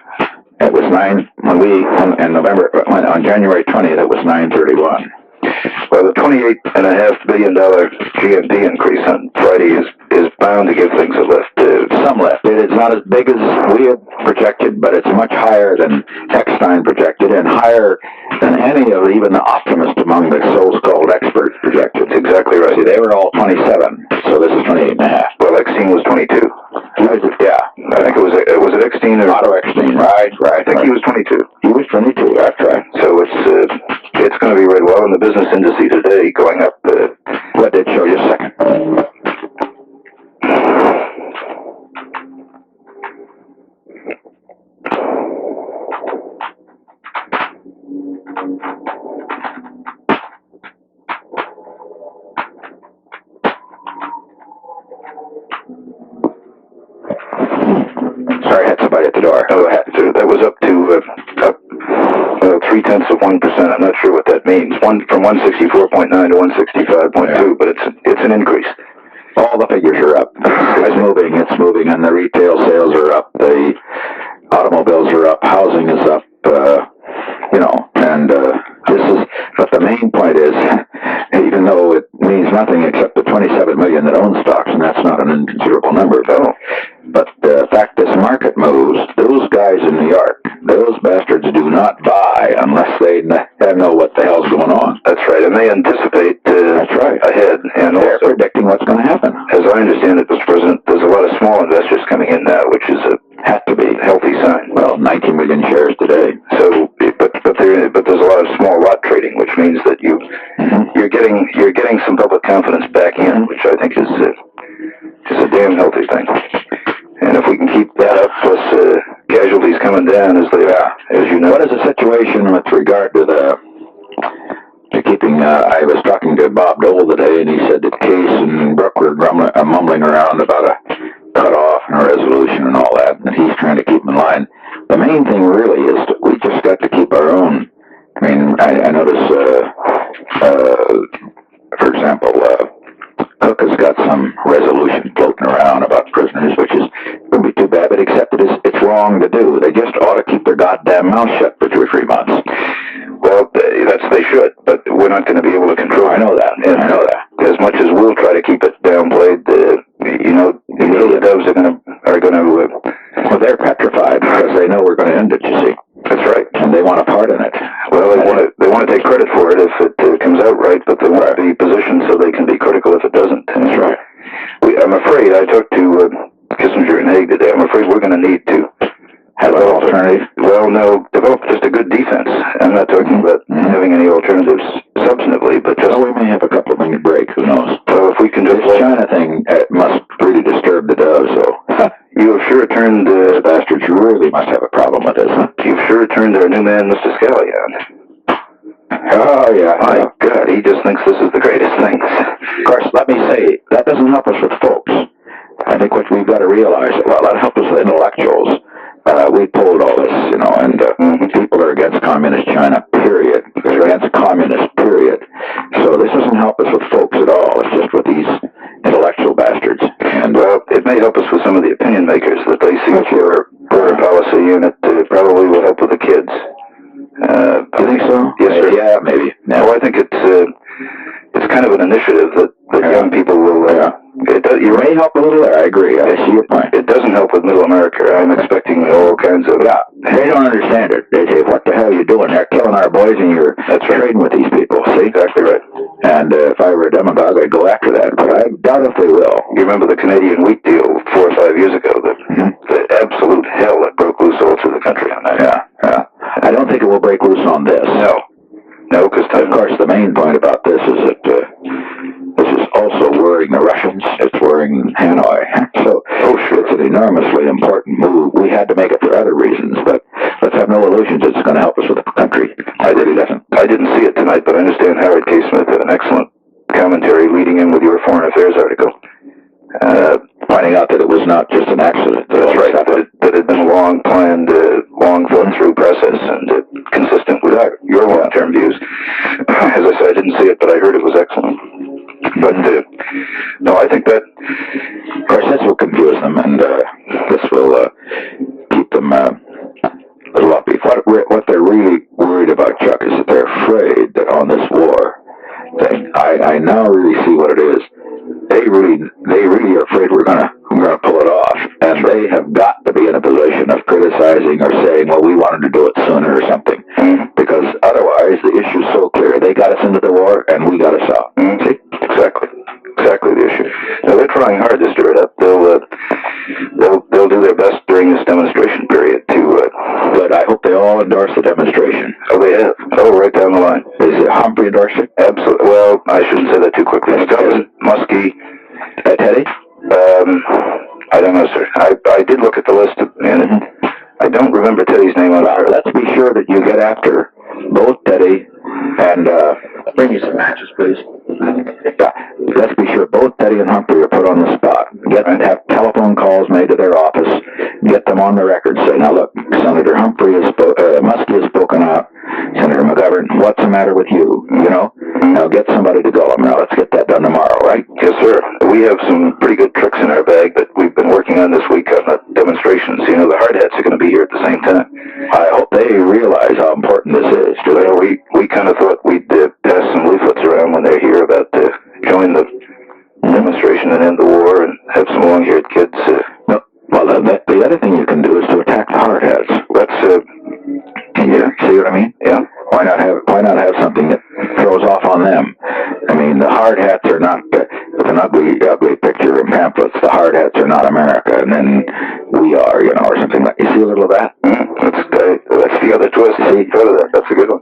It was in November, on January 20th, it was 931. Well, the $28.5 billion GNP increase on Friday is bound to give things a lift. Some lift. It's not as big as we had projected, but it's much higher than Eckstein projected and higher than any of even the optimists among the so-called experts projected. Exactly right. See, they were all 27, so this is 28.5. Well, Eckstein was 22. Yeah. I think it was Or had somebody at the door? Oh, that was up to 0.3%. I'm not sure what that means. From 164.9 to 165.2, but it's an increase. All the figures are up. It's moving, and the retail sales are up. The automobiles are up. Housing is up. And this is. But the main point is, even though it means nothing except the 27 million that own stocks, and that's not an inconsiderable number, though. But the fact this market moves, those guys in New York, those bastards do not buy unless they know what the hell's going on. That's right, and they anticipate that's right. ahead, and they're also predicting what's going to happen. As I understand it, Mr. President, there's a lot of small investors coming in now, which is has to be a healthy sign. Well, 19 million shares today. So, but there's a lot of small lot trading, which means that you're getting some public confidence back in, which I think is a damn healthy thing. And if we can keep that up, plus casualties coming down as they are, as you know. What is the situation with regard to keeping? I was talking to Bob Dole today, and he said that Case and Brooke were mumbling around about a cutoff and a resolution and all that, and he's trying to keep them in line. The main thing really is that we just got to keep our own. I mean, I notice, for example, Cook has got some resolution floating around about prisoners, which is going to be too bad, but except it's wrong to do. They just ought to keep their goddamn mouth shut for 2 or 3 months. Well, they should, but we're not going to be able to control. I know that. And I know that. As much as we'll try to keep it downplayed, the little doves are going to. Well, they're petrified because they know we're going to end it. You see. That's right, and they want a part in it. Well, they want to take credit for it if it comes out right, but they want to be positioned so they can be critical if it doesn't. That's right. I'm afraid I talked to Kissinger and Haig today. I'm afraid we're going to need to have an alternative. Well, no, develop just a good defense. I'm not talking about having any alternatives substantively, but just. Well, we may have a couple of minute break. Who knows? Well, if we can just. This China thing must really disturb the doves. So you have sure turned. Bastards really must have a problem with this. Huh? You've sure turned our new man, Mr. Scallion. Oh yeah. My God, he just thinks this is the greatest thing. Of course, let me say that doesn't help us with folks. I think what we've got to realize, well, that helps us with intellectuals. We pulled all this, and people are against communist China, period. They're against communists, period. So this doesn't help us with folks at all. It's just with these intellectual bastards. And well, it may help us with some of the opinion makers that they see for a policy, and it probably will help with the kids. You think so? Yes, sir. Yeah, maybe. No, I think it's kind of an initiative that young people will. You may help a little there. I agree. I see your point. It doesn't help with Middle America. I'm expecting all kinds of. Yeah, they don't understand it. They say, "What the hell are you doing? They're killing our boys, and you're trading with these people." See, exactly right. And if I were a demagogue, I'd go after that. But I doubt if they will. You remember the Canadian wheat deal 4 or 5 years ago? The absolute hell that broke loose all through the country on that. Yeah. I don't think it will break loose on this. No, because of course the main point about this is that this is also worrying the Russians. It's worrying Hanoi. So it's an enormously important move. We had to make it for other reasons, but let's have no illusions it's going to help us with the country. I didn't see it tonight, but I understand Howard K. Smith had an excellent commentary leading in with your foreign affairs article. Pointing out that it was not just an accident. That's right. That it had been a long planned, long thought through process and consistent with your long-term views. As I said, I didn't see it, but I heard it was excellent. But no, I think that. Of course, this will confuse them, and this will keep them a little upbeat. What they're really worried about, Chuck, is that they're afraid that on this war thing, I now really see what it is. They really are afraid we're gonna pull it off, and they have got to be in a position of criticizing or saying, well, we wanted to do it sooner or something, because otherwise the issue's so clear. They got us into the war, and we got us out. See, exactly the issue. Now they're trying hard to stir it up. They'll do their best during this demonstration period to. But I hope they all endorse the demonstration. Oh, they have. Oh, right down the line. Is Humphrey endorsed it? Absolutely. Well, I shouldn't say that too quickly. Muskie. Teddy? I don't know, sir. I did look at the list, and I don't remember Teddy's name on it. Let's be sure that you get after both Teddy and bring me some matches, please. Let's be sure both Teddy and Humphrey are put on the spot. Have telephone calls made to their office. Get them on the record say, now look, Senator Muskie has spoken out. Senator McGovern, what's the matter with you? You know? Now get somebody to go. Now let's get that done tomorrow, right? Yes, sir. We have some pretty good tricks in our bag that we've been working on this week on the demonstrations. You know, the hard hats are going to be here at the same time. I hope they realize how important this is. Well, we kind of thought we'd pass some leaflets around when they're here about join the demonstration and end the war and have some long-haired kids. No, well, the other thing you can do is to attack the hard hats. That's Yeah, see what I mean? Yeah. Why not have something that throws off on them? I mean, the hard hats are not with an ugly picture in pamphlets. The hard hats are not America, and then we are, you know, or something like. You see a little of that? That's the other twist. See, that's a good one.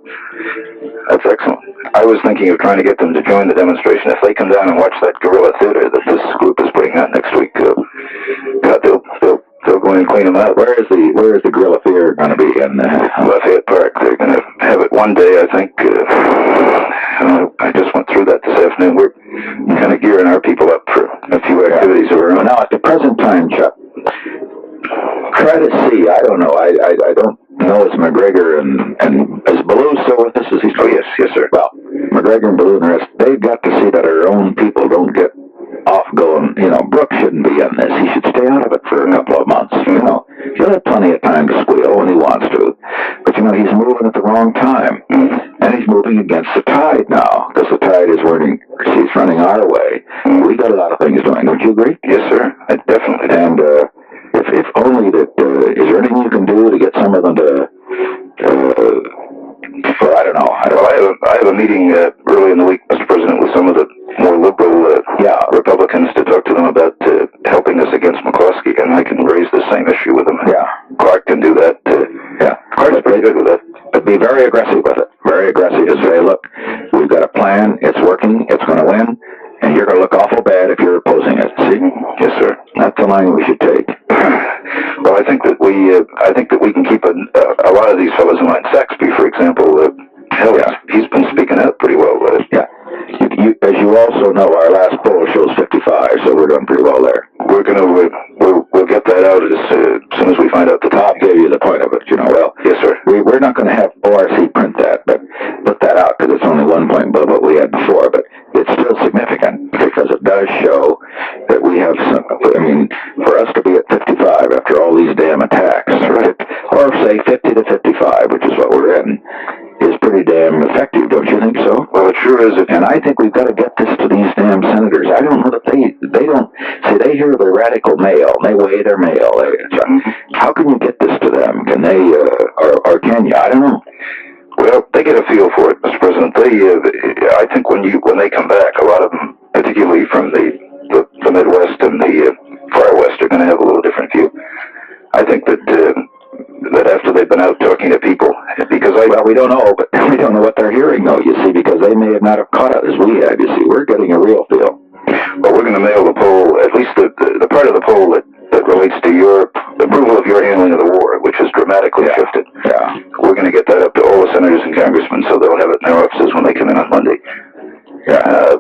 That's excellent. I was thinking of trying to get them to join the demonstration. If they come down and watch that guerrilla theater that this group is putting on next week, God, they'll go in and clean them out. Where is the guerrilla theater going to be in Lafayette Park? They're going to have it one day, I think. I just went through that this afternoon. We're kind of gearing our people up for a few activities of our own. Now, at the present time, Chuck, try to see. I don't know. I don't know it's McGregor and is Ballou still with us? Is he still? Oh, yes, sir. Well, McGregor and Ballou and the rest, they've got to see that our own people don't get off going. You know, Brooks shouldn't be in this. He should stay out of it for a couple of months. You know, he'll have plenty of time to squeal when he wants to. But you know, he's moving at the wrong time, and he's moving against the tide now because the tide is running. He's running our way. We got a lot of things doing. Don't you agree? Yes, sir. I definitely do. And if only that, is there anything you can do to get some of them to? Well, I don't know. I have a meeting early in the week, Mr. President, with some of the more liberal Republicans to talk to them about helping us against McCloskey, and I can raise the same issue with them. Yeah. Clark can do that. Clark's pretty good with that. But be very aggressive with it. Very aggressive to say, look, we've got a plan. It's working. It's going to win. And you're going to look awful bad if you're opposing it. See? Yes, sir. That's the line we should take. Well, I think that we can keep a lot of these fellows in line. Saxby, for example, he's been speaking out pretty well. Yeah. As you also know, our last poll shows 55, so we're doing pretty well there. We're gonna we'll get that out as soon as we find out the top. Gave you the point of it, you know. Well, yes, sir. We're not going to have ORC print that, but put that out because it's only 1 point above what we had before. But it's still significant because it does show that we have some. I mean, for us to be at 55 after all these damn attacks, right? Or say 50 to 55, which is what we're in, is pretty damn effective, don't you think so? Well, it sure is. And I think we've got to get this to these damn senators. I don't know that they don't see. They hear the radical mail. They weigh their mail. How can you get this to them? Can they or can you? I don't know. Well, they get a feel for it, Mr. President. I think when they come back, a lot of them, particularly from the Midwest and the Far West, are going to have a little different view. I think that after they've been out talking to people, because we don't know, but we don't know what they're hearing, though. You see, because they may not have caught it as we had. You see, we're getting a real feel. Well, we're going to mail the poll, at least the part of the poll that relates to your approval of your handling of the war, which has dramatically shifted. Yeah. We're going to get that up to all the senators and congressmen, so they'll have it in their offices when they come in on Monday. Yeah.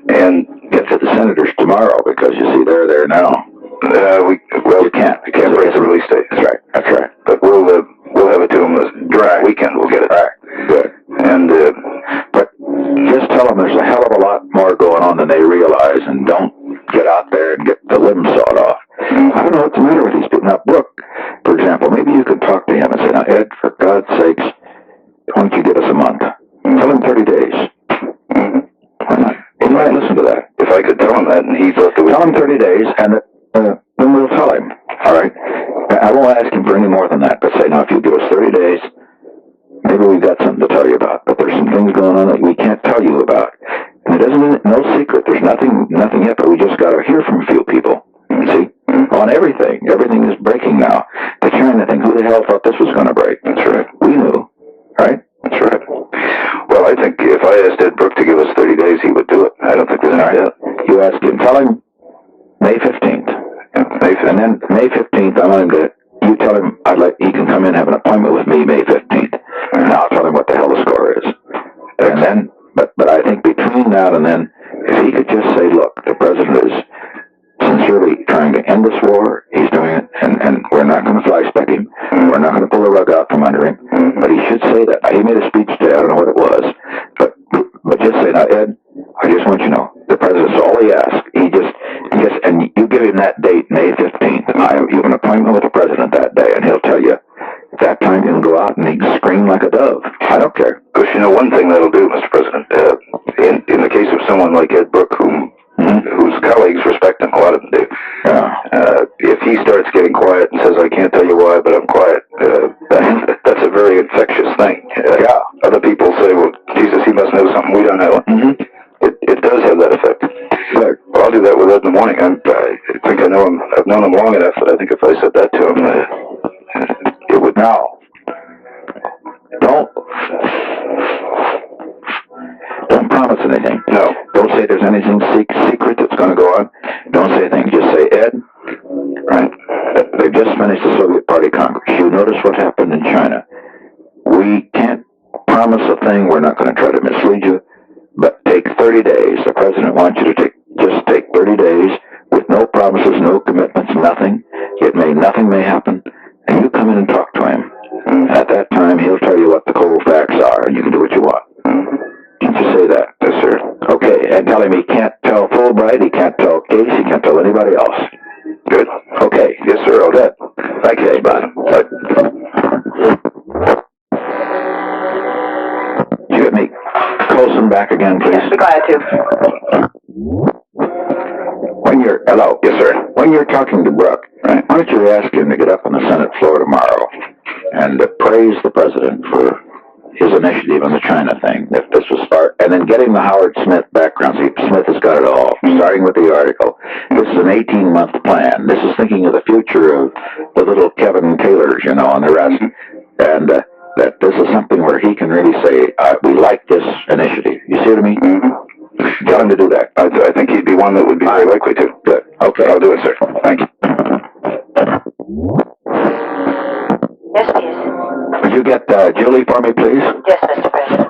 And get to the senators tomorrow because you see they're there now. You can't break the release date. That's right. But we'll have it to them this dry weekend. We'll get it. Right. Good. And but just tell them there's a hell of a lot more going on than they realize, and don't get out there and get the limbs sawed off. I don't know what's the matter with these people. Now, Brooke, for example, maybe you could talk to him and say, now, Ed, for God's sakes, why don't you give us a month? Tell him 30 days. Why not? He might listen to that. If I could tell him that, and he thought that tell him 30 days, and then we'll tell him. All right? I won't ask him for any more than that, but say, now, if you give us 30 days, maybe we've got something to tell you about. But there's some things going on that we can't tell you about. And it isn't no secret. There's nothing yet, but we just got to hear from a few people. See? On everything. Everything is breaking now. The China thing, who the hell thought this was going to break? That's right. We knew. Right? That's right. Well, I think if I asked Ed Brooke to give us 30 days, he would do it. I don't think there's any doubt. You ask him. Tell him May 15th. Yeah, May 15th. And then May 15th, I want him to, you tell him he can come in and have an appointment with me May 15th. And I'll tell him what the hell the score is. And then, but I think between now and then, if he could just say, look, the president is sincerely trying to end this war, he's doing it, and we're not going to fly-spec him. We're not going to pull the rug out from under him. But he should say that. Now, he made a speech today. I don't know what it was. But just say, now, Ed, I just want you to know, the president's all he asks. And you give him that date, May 15th. You have an appointment with the president that day, and he'll tell you, at that time, you can go out and he can scream like a dove. I don't care. Because you know one thing that'll do, Mr. President, in the case of someone like Ed Brooke, whose colleagues respect him, a lot of them do, if he starts getting quiet and says, I can't tell you why, but I'm quiet, that's a very infectious thing. Other people say, well, Jesus, he must know something we don't know. It does have that effect. Well, I'll do that with Ed in the morning. I think I know him. I've known him long enough that I think if I said that to him, it would. Now, don't promise anything. No. Don't say there's anything secret that's going to go on. Don't say anything. Just say, Ed, right? They've just finished the Soviet Party Congress. You notice what happened in China. We can't promise a thing. We're not going to try to mislead you. But take 30 days. The president wants you to just take 30 days with no promises, no commitments, nothing. Nothing may happen. And you come in and talk to him. At that time, he'll tell you what the cold facts are, and you can do what you want. Can't you say that? Yes, sir. Okay, and tell him he can't tell Fulbright, he can't tell Case, he can't tell anybody else. Good. Okay. Yes, sir. I'll do it. Okay, bye. You get me Colson back again, please? Yes, be glad to. Hello. Yes, sir. When you're talking to Brooke, Right. why don't you ask him to get up on the Senate floor tomorrow and praise the president for his initiative on the China thing, if this was and then getting the Howard Smith background. See, Smith has got it all, starting with the article. This is an 18-month plan. This is thinking of the future of the little Kevin Taylors, and the rest. And that this is something where he can really say, we like this initiative. You see what I mean? Tell him to do that. I think he'd be one that would be very likely to. Good. Okay. I'll do it, sir. Thank you. Yes, please. Would you get Julie for me, please? Yes, Mr. President.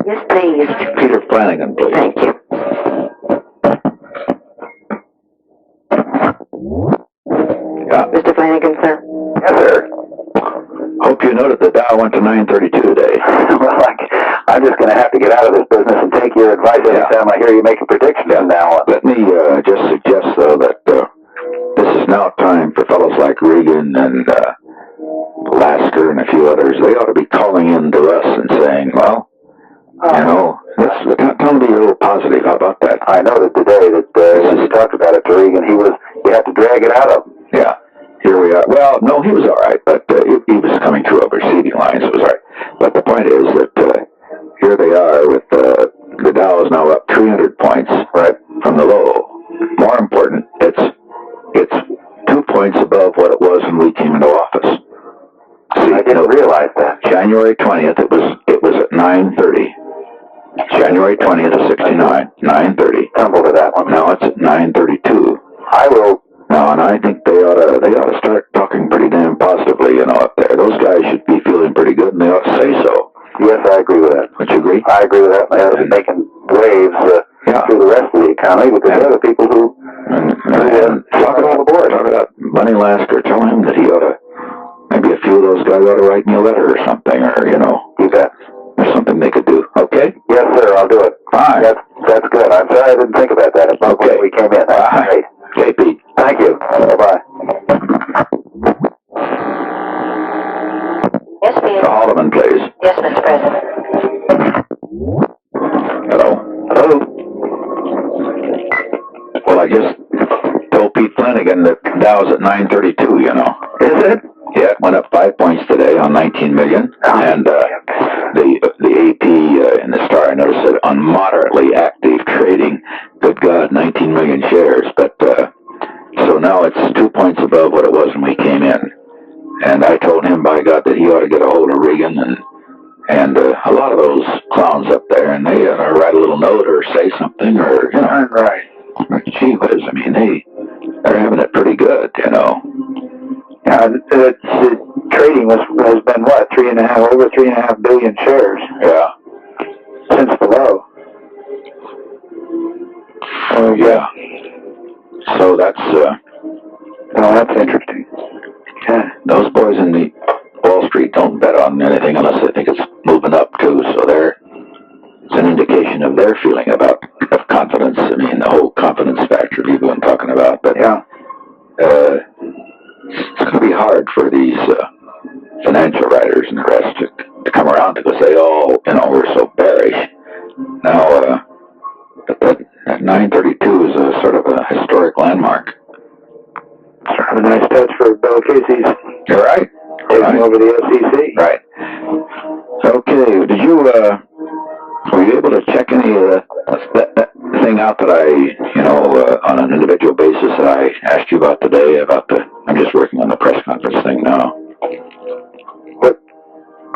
Yes, please. Peter Flanigan, please. Thank you. Yeah. Mr. Flanigan, sir. Yes, sir. Hope you noted the Dow went to 932 today. Well, I'm just going to have to get out of this business and take your advice every time I hear you make a prediction from now on. Let me just suggest, though, that this is now time for fellows like Reagan and Lasker and a few others. They ought to be calling in to us and saying, well, you know, tell them to be a little positive. How about that? I noted today that when you talked about it to Reagan, you had to drag it out of him. Yeah. Here we are. Well, no, he was all right, but he was coming through a receiving line, so it was all right. But the point is that here they are with the Dow is now up 300 points right from the low. More important, it's 2 points above what it was when we came into office. See, I didn't realize that. January 20th, it was at 930. January 20th of 69, 930. Tumble to that one. Now it's at 932. I will. No, and I think they ought to start talking pretty damn positively, you know, up there. Those guys should be feeling pretty good, and they ought to say so. Yes, I agree with that. Would you agree? I agree with that. They ought to be making waves through the rest of the economy because they're the people who talk about the board. Talk about Bunny Lasker. Tell him that he ought to. Maybe a few of those guys ought to write me a letter or something, or you know, you bet. There's something they could do. Okay? Yes, sir. I'll do it. Fine. That's good. I'm sorry I didn't think about that. It's okay. When we came in. That's great. Okay, Pete. Thank you. Bye-bye. Yes, please. Haldeman, please. Yes, Mr. President. Hello. Hello. Well, I just told Pete Flanigan that Dow's at 932, you know. Is it? Yeah, it went up 5 points today on 19 million. And the AP in the Star, I noticed that on moderately active trading, good God, 19 million shares. But so now it's 2 points above what it was when we came in. And I told him, by God, that he ought to get a hold of Reagan and a lot of those clowns up there, and they ought to write a little note or say something, or, you know. Right. Gee whiz, I mean, they're having it pretty good, you know. Yeah, the trading has been what, over 3.5 billion shares. Yeah. Since the low. Oh yeah. So that's interesting. Yeah. Those boys in the Wall Street don't bet on anything unless they think it's moving up too. So it's an indication of their feeling of confidence. I mean, the whole confidence factor people been talking about. But yeah. It's going to be hard for these financial writers and the rest to come around because they all, you know, we're so bearish. Now, that 932 is a sort of a historic landmark. Sort of a nice touch for Bill Casey's. You're right. Taking over the SEC. Right. Okay. Did you, were you able to check any of that thing out that I, you know, on an individual basis that I asked you about today I'm just working on the press conference thing now. What?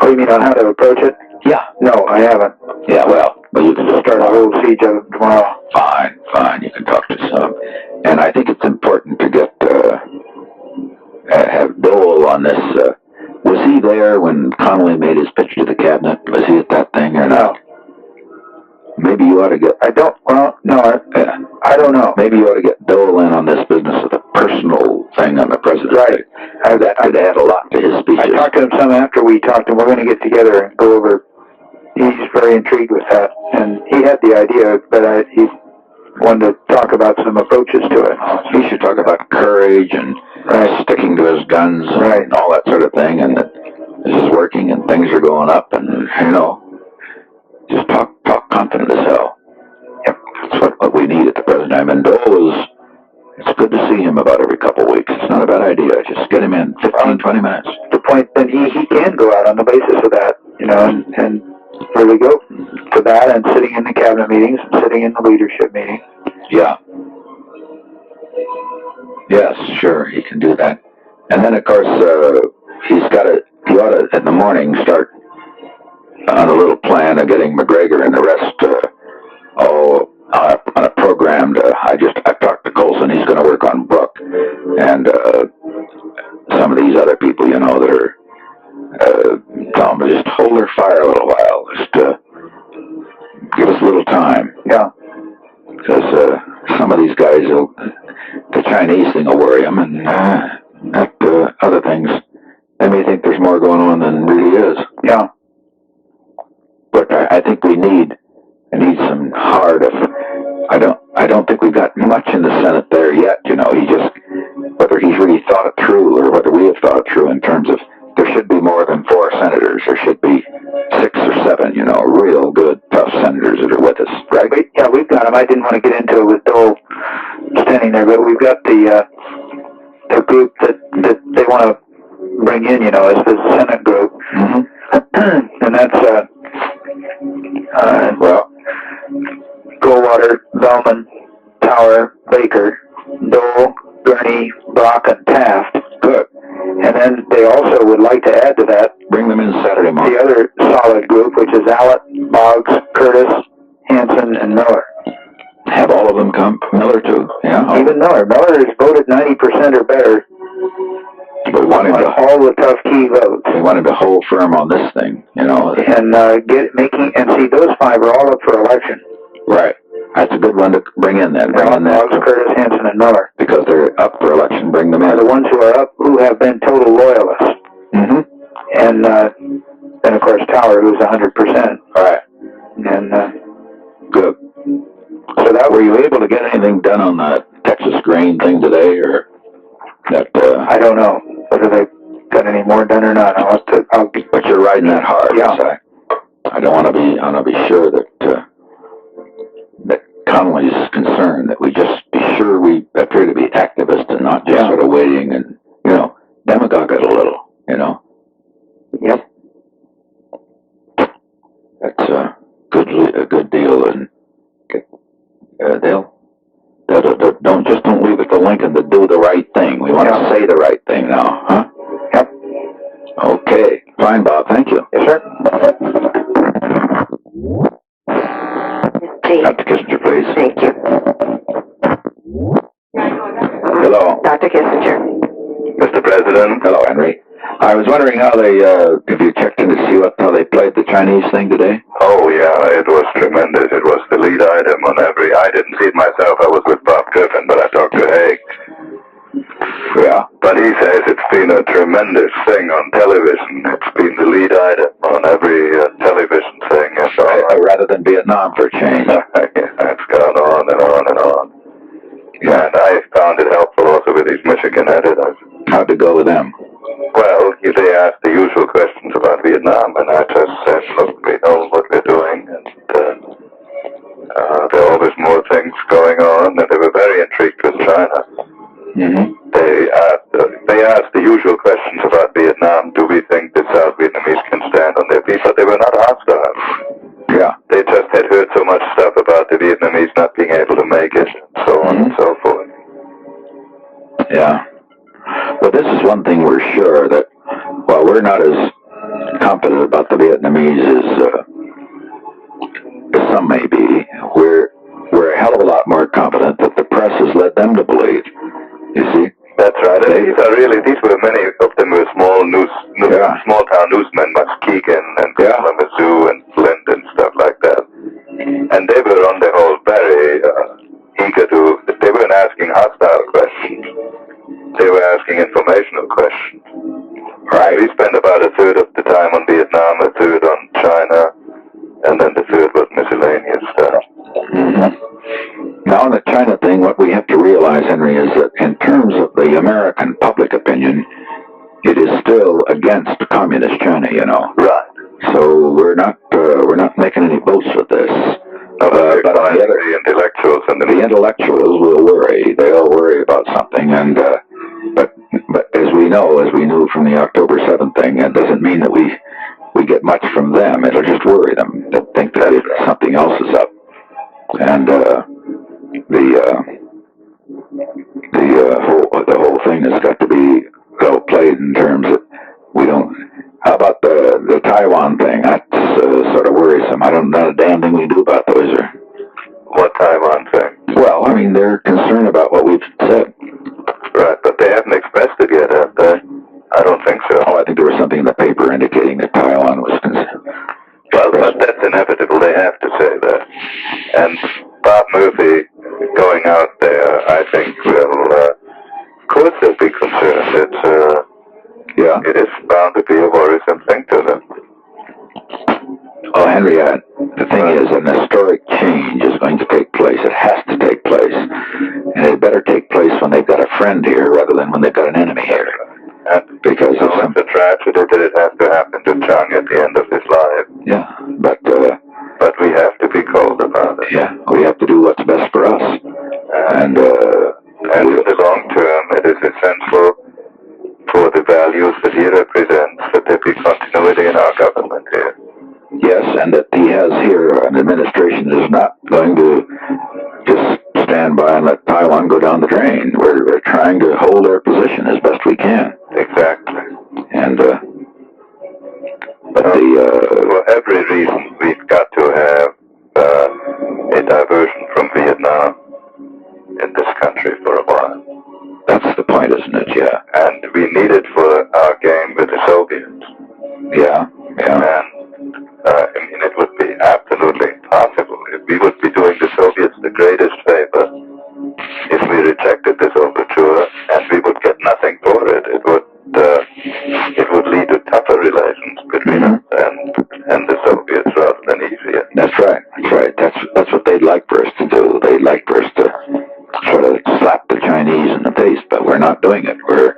Oh, you mean on how to approach it? Yeah. No, I haven't. Yeah, well, you can just start a whole siege of it tomorrow. Fine. You can talk to some. And I think it's important to get, have Dole on this. Was he there when Connally made his pitch to the cabinet? Was he at that thing or not? Maybe you ought to get... I don't know. Maybe you ought to get Dole in on this business of the personal thing on the president. Right. That could add a lot to his speeches. I talked to him some after we talked, and we're going to get together and go over... He's very intrigued with that, and he had the idea, but he wanted to talk about some approaches to it. He should talk about courage and sticking to his guns and all that sort of thing, and that this is working and things are going up, and, you know, just talk confident as hell. Yep. That's what we need at the present time. And Dole it's good to see him about every couple of weeks. It's not a bad idea. Just get him in 15, 20 minutes. The point, then he can go out on the basis of that, you know, and really go for that, and sitting in the cabinet meetings and sitting in the leadership meeting. Yeah. Yes, sure, he can do that. And then, of course, he ought to, in the morning, start on a little plan of getting McGregor and the rest, on a program I've talked to Colson. He's going to work on Brook and some of these other people, you know, that are tell them to just hold their fire a little while. little time. Yeah. Because some of these guys, the Chinese thing will worry them, and other things, they may think there's more going on than really is. Yeah. But I think we need some hard. I don't think we've got much in the Senate there yet. You know, whether he's really thought it through, or whether we have thought it through in terms of there should be more than 4 senators. There should be 6 or 7. You know, real good, tough senators that are with us, right? We've got them. I didn't want to get into it with Dole standing there, but we've got the group that they want to bring in. You know, as the Senate group, and that's Goldwater, Bellman, Tower, Baker, Dole, Gurney, Brock, and Taft. Good. And then they also would like to add to that, bring them in Saturday morning. The other solid group, which is Allett, Boggs, Curtis, Hanson, and Miller. Have all of them come? Miller too? Yeah. Even Miller. Miller has voted 90% or better. We want him to all the tough key votes. We wanted to hold firm on this thing, you know. And see, those 5 are all up for election. Right. That's a good one to bring in then. Boggs, Curtis, Hanson, and Miller. Because they're up for election, bring them in. The ones who are up, who have been total loyalists. And then, of course, Tower, who's 100%. All right. And good. So were you able to get anything done on the Texas grain thing today, or that? I don't know whether they got any more done or not. But you're riding that hard. Yeah. So I don't want to be. I want to be sure that Connally's concerned that we just be sure we appear to be activists and not just sort of waiting and demagogue it a little. You know. Yep. That's a good deal, and they'll don't leave it to Lincoln to do the right thing. We want to say the right thing now, huh? Yep. Okay. Fine, Bob. Thank you. Yes, sir. Dr. Kissinger, please. Thank you. Hello. Dr. Kissinger. Mr. President. Hello, Henry. I was wondering how they, if you checked in to see how they played the Chinese thing today? Oh, yeah, it was tremendous. It was the lead item on I didn't see it myself. I was with Bob Griffin, but I talked to Haig. Yeah. But he says it's been a tremendous thing on television. It's been the lead item on every television thing. And rather than Vietnam for a change. It's gone on and on and on. Yeah. And I found it helpful also with these Michigan editors. How'd it go with them? Well, they asked the usual questions about Vietnam, and I just said, look, we know what we're doing, and there are always more things going on, and they were very intrigued with China. They asked the usual questions about Vietnam. Do we think the South Vietnamese can stand on their feet? But they were not hostile. Yeah. They just had heard so much stuff about the Vietnamese not being able to make it, and so on and so forth. Yeah. But this is one thing we're sure that while we're not as confident about the Vietnamese as some may be, we're a hell of a lot more confident that the press has led them to believe. You see? That's right. And these were many of them were small town newsmen, Muskegon and Kalamazoo and Flint and stuff like that. And they were on the whole very eager they weren't asking hostile questions. They were asking informational questions. Right. We spent about a third of the time on Vietnam, a third on China, and then the third was miscellaneous stuff. Now, on the China thing, what we have to realize, Henry, is that in terms of the American public opinion, it is still against communist China, you know. Right. So we're not making any boasts with this. But on the other, the intellectuals will worry. They'll worry about something, and but as we knew from the October 7th thing, it doesn't mean that we get much from them. It'll just worry them. They think that something else is up, and the whole thing has got to be well played in terms of we don't. How about the Taiwan thing? That's sort of worrisome. I don't know a damn thing we can do about those. What Taiwan thing? Well, I mean, they're concerned about what we've said. Right, but they haven't expressed it yet, have they? I don't think so. Oh, I think there was something in the paper indicating that Taiwan was concerned. Well, but that's inevitable. They have to say that. And Bob Murphy going out there, I think, will, of course they'll be concerned. It is bound to be a worrisome thing to them. Oh, Henry, the thing is, an historic change is going to take place. It has to take place. And it better take place when they've got a friend here rather than when they've got an enemy here. And because it's a tragedy that it has to happen to Chung at the end of his life. Yeah, but we have to be cold about it. Yeah, we have to do what's best for us. And in the long term, it is essential for the values that he represents that there be continuity in our government here. Yes, and that he has here an administration that is not going to just stand by and let Taiwan go down the drain. We're trying to hold our position as best we can. Exactly. And for every reason, we've got to have a diversion from Vietnam in this country for a while. That's the point, isn't it? Yeah. And we need it for our game with the Soviets. Yeah. And it would be absolutely impossible if we would be doing the Soviets the greatest favor if we rejected this overture, and we would get nothing for it. It would lead to tougher relations between us and the Soviets rather than easier. That's right. That's what they'd like for us to do. They'd like for us to sort of slap the Chinese in the face, but we're not doing it. We're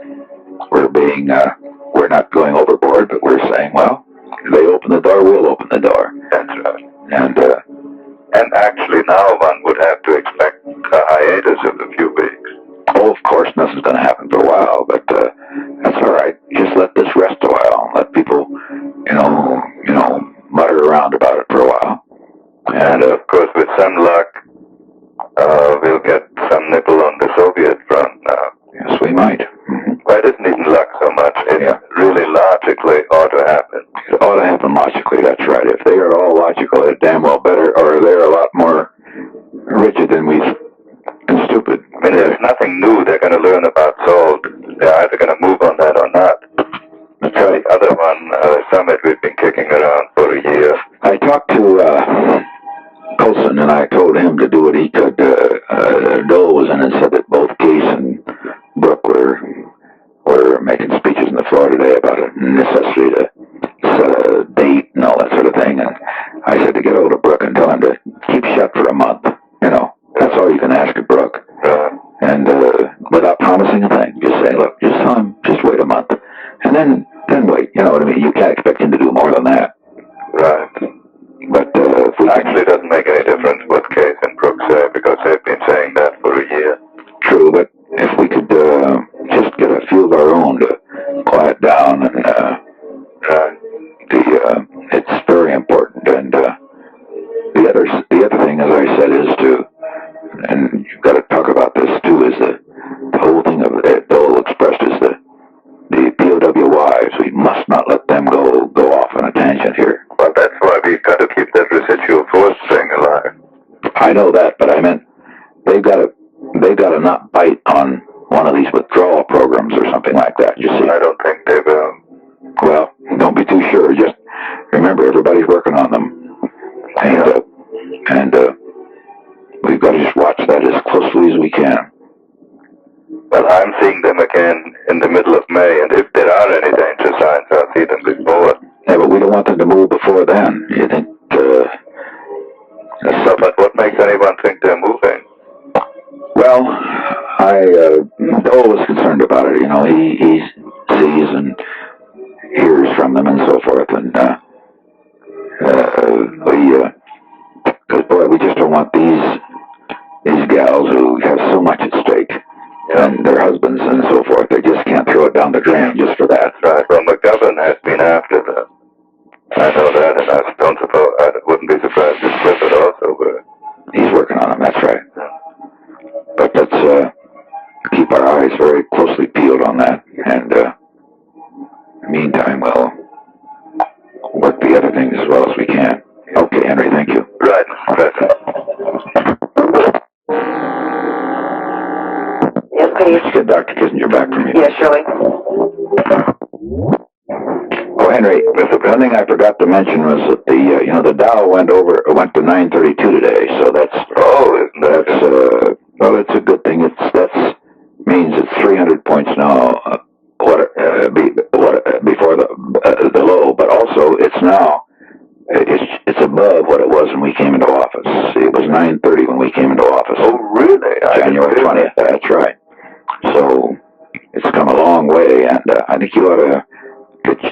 not going overboard, but we're saying, well, they open the door, we'll open the door. That's right. And actually now one would have to expect a hiatus of a few weeks. Oh, of course, nothing's going to happen for a while, but that's all right. Just let this rest a while. Let people, mutter around about it for a while. And of course, with some luck, we'll get some nibble on the Soviet front now. Yes, we might. Mm-hmm. Well, it isn't even luck so much. It really logically ought to happen. It ought to happen logically, that's right. If they are all logical, they're damn well better, or they're a lot more rigid than and stupid. I mean, there's nothing new they're going to learn about salt. They're either going to move on that or not. That's right. The other one, Summit, we've been kicking around for a year. I talked to Colson, and I told him to do what he could. Dole was in and said that both Case and Brooke were making speeches on the floor today about a necessity to set a date and all that sort of thing. And I said to get hold of Brooke and tell him to keep shut for a month. That's all you can ask of Brooke. And without promising a thing, just say, look, just tell him, just wait a month. And then wait. You know what I mean? You can't expect him to do more than that. Right. But actually, it doesn't make any difference what Case and Brooke say, because they've been saying that for a year. True, but if we could just get a few of our own to quiet down, and it's very important. And the other thing, as I said, is and you've got to talk about this too, is the whole thing of Dole expressed is the POW wives. We must not let them go off on a tangent here. Well, that's why we've got to keep that residual force thing alive. I know that, but I meant they've got to not bite on one of these withdrawal programs or something like that. You see? I don't think they will. Well, don't be too sure. Just remember, everybody's working on them, and we've got to just watch that as closely as we can. Well, I'm seeing them again in the middle of May, and if there are any danger signs, I'll see them before. Yeah, but we don't want them to move before then. You think? But what makes anyone think they're moving? Well, Dole was concerned about it. He sees and hears from them and so forth, and we just don't want these gals who have so much at stake, and their husbands and so forth. They just can't throw it down the drain just for that. Right. Well, McGovern has been after them. I know that, and I wouldn't be surprised if Clifford also were. He's working on them, that's right. But let's keep our eyes very closely peeled on that, and in the meantime, we'll work the other things as well as we can. Okay, Henry, thank you. Right, President. Yes, please. Let's get Dr. Kissinger back from you. Yes, Shirley. Oh, Henry, one thing I forgot to mention was that the Dow went to 932 today, so that's well, it's a good thing. That means it's 300 points now, before the low, but also it's now, it's above what it was when we came into office. It was 930 when we came into office. Oh, really? January 20th, that's right. So, it's come a long way, and I think you ought to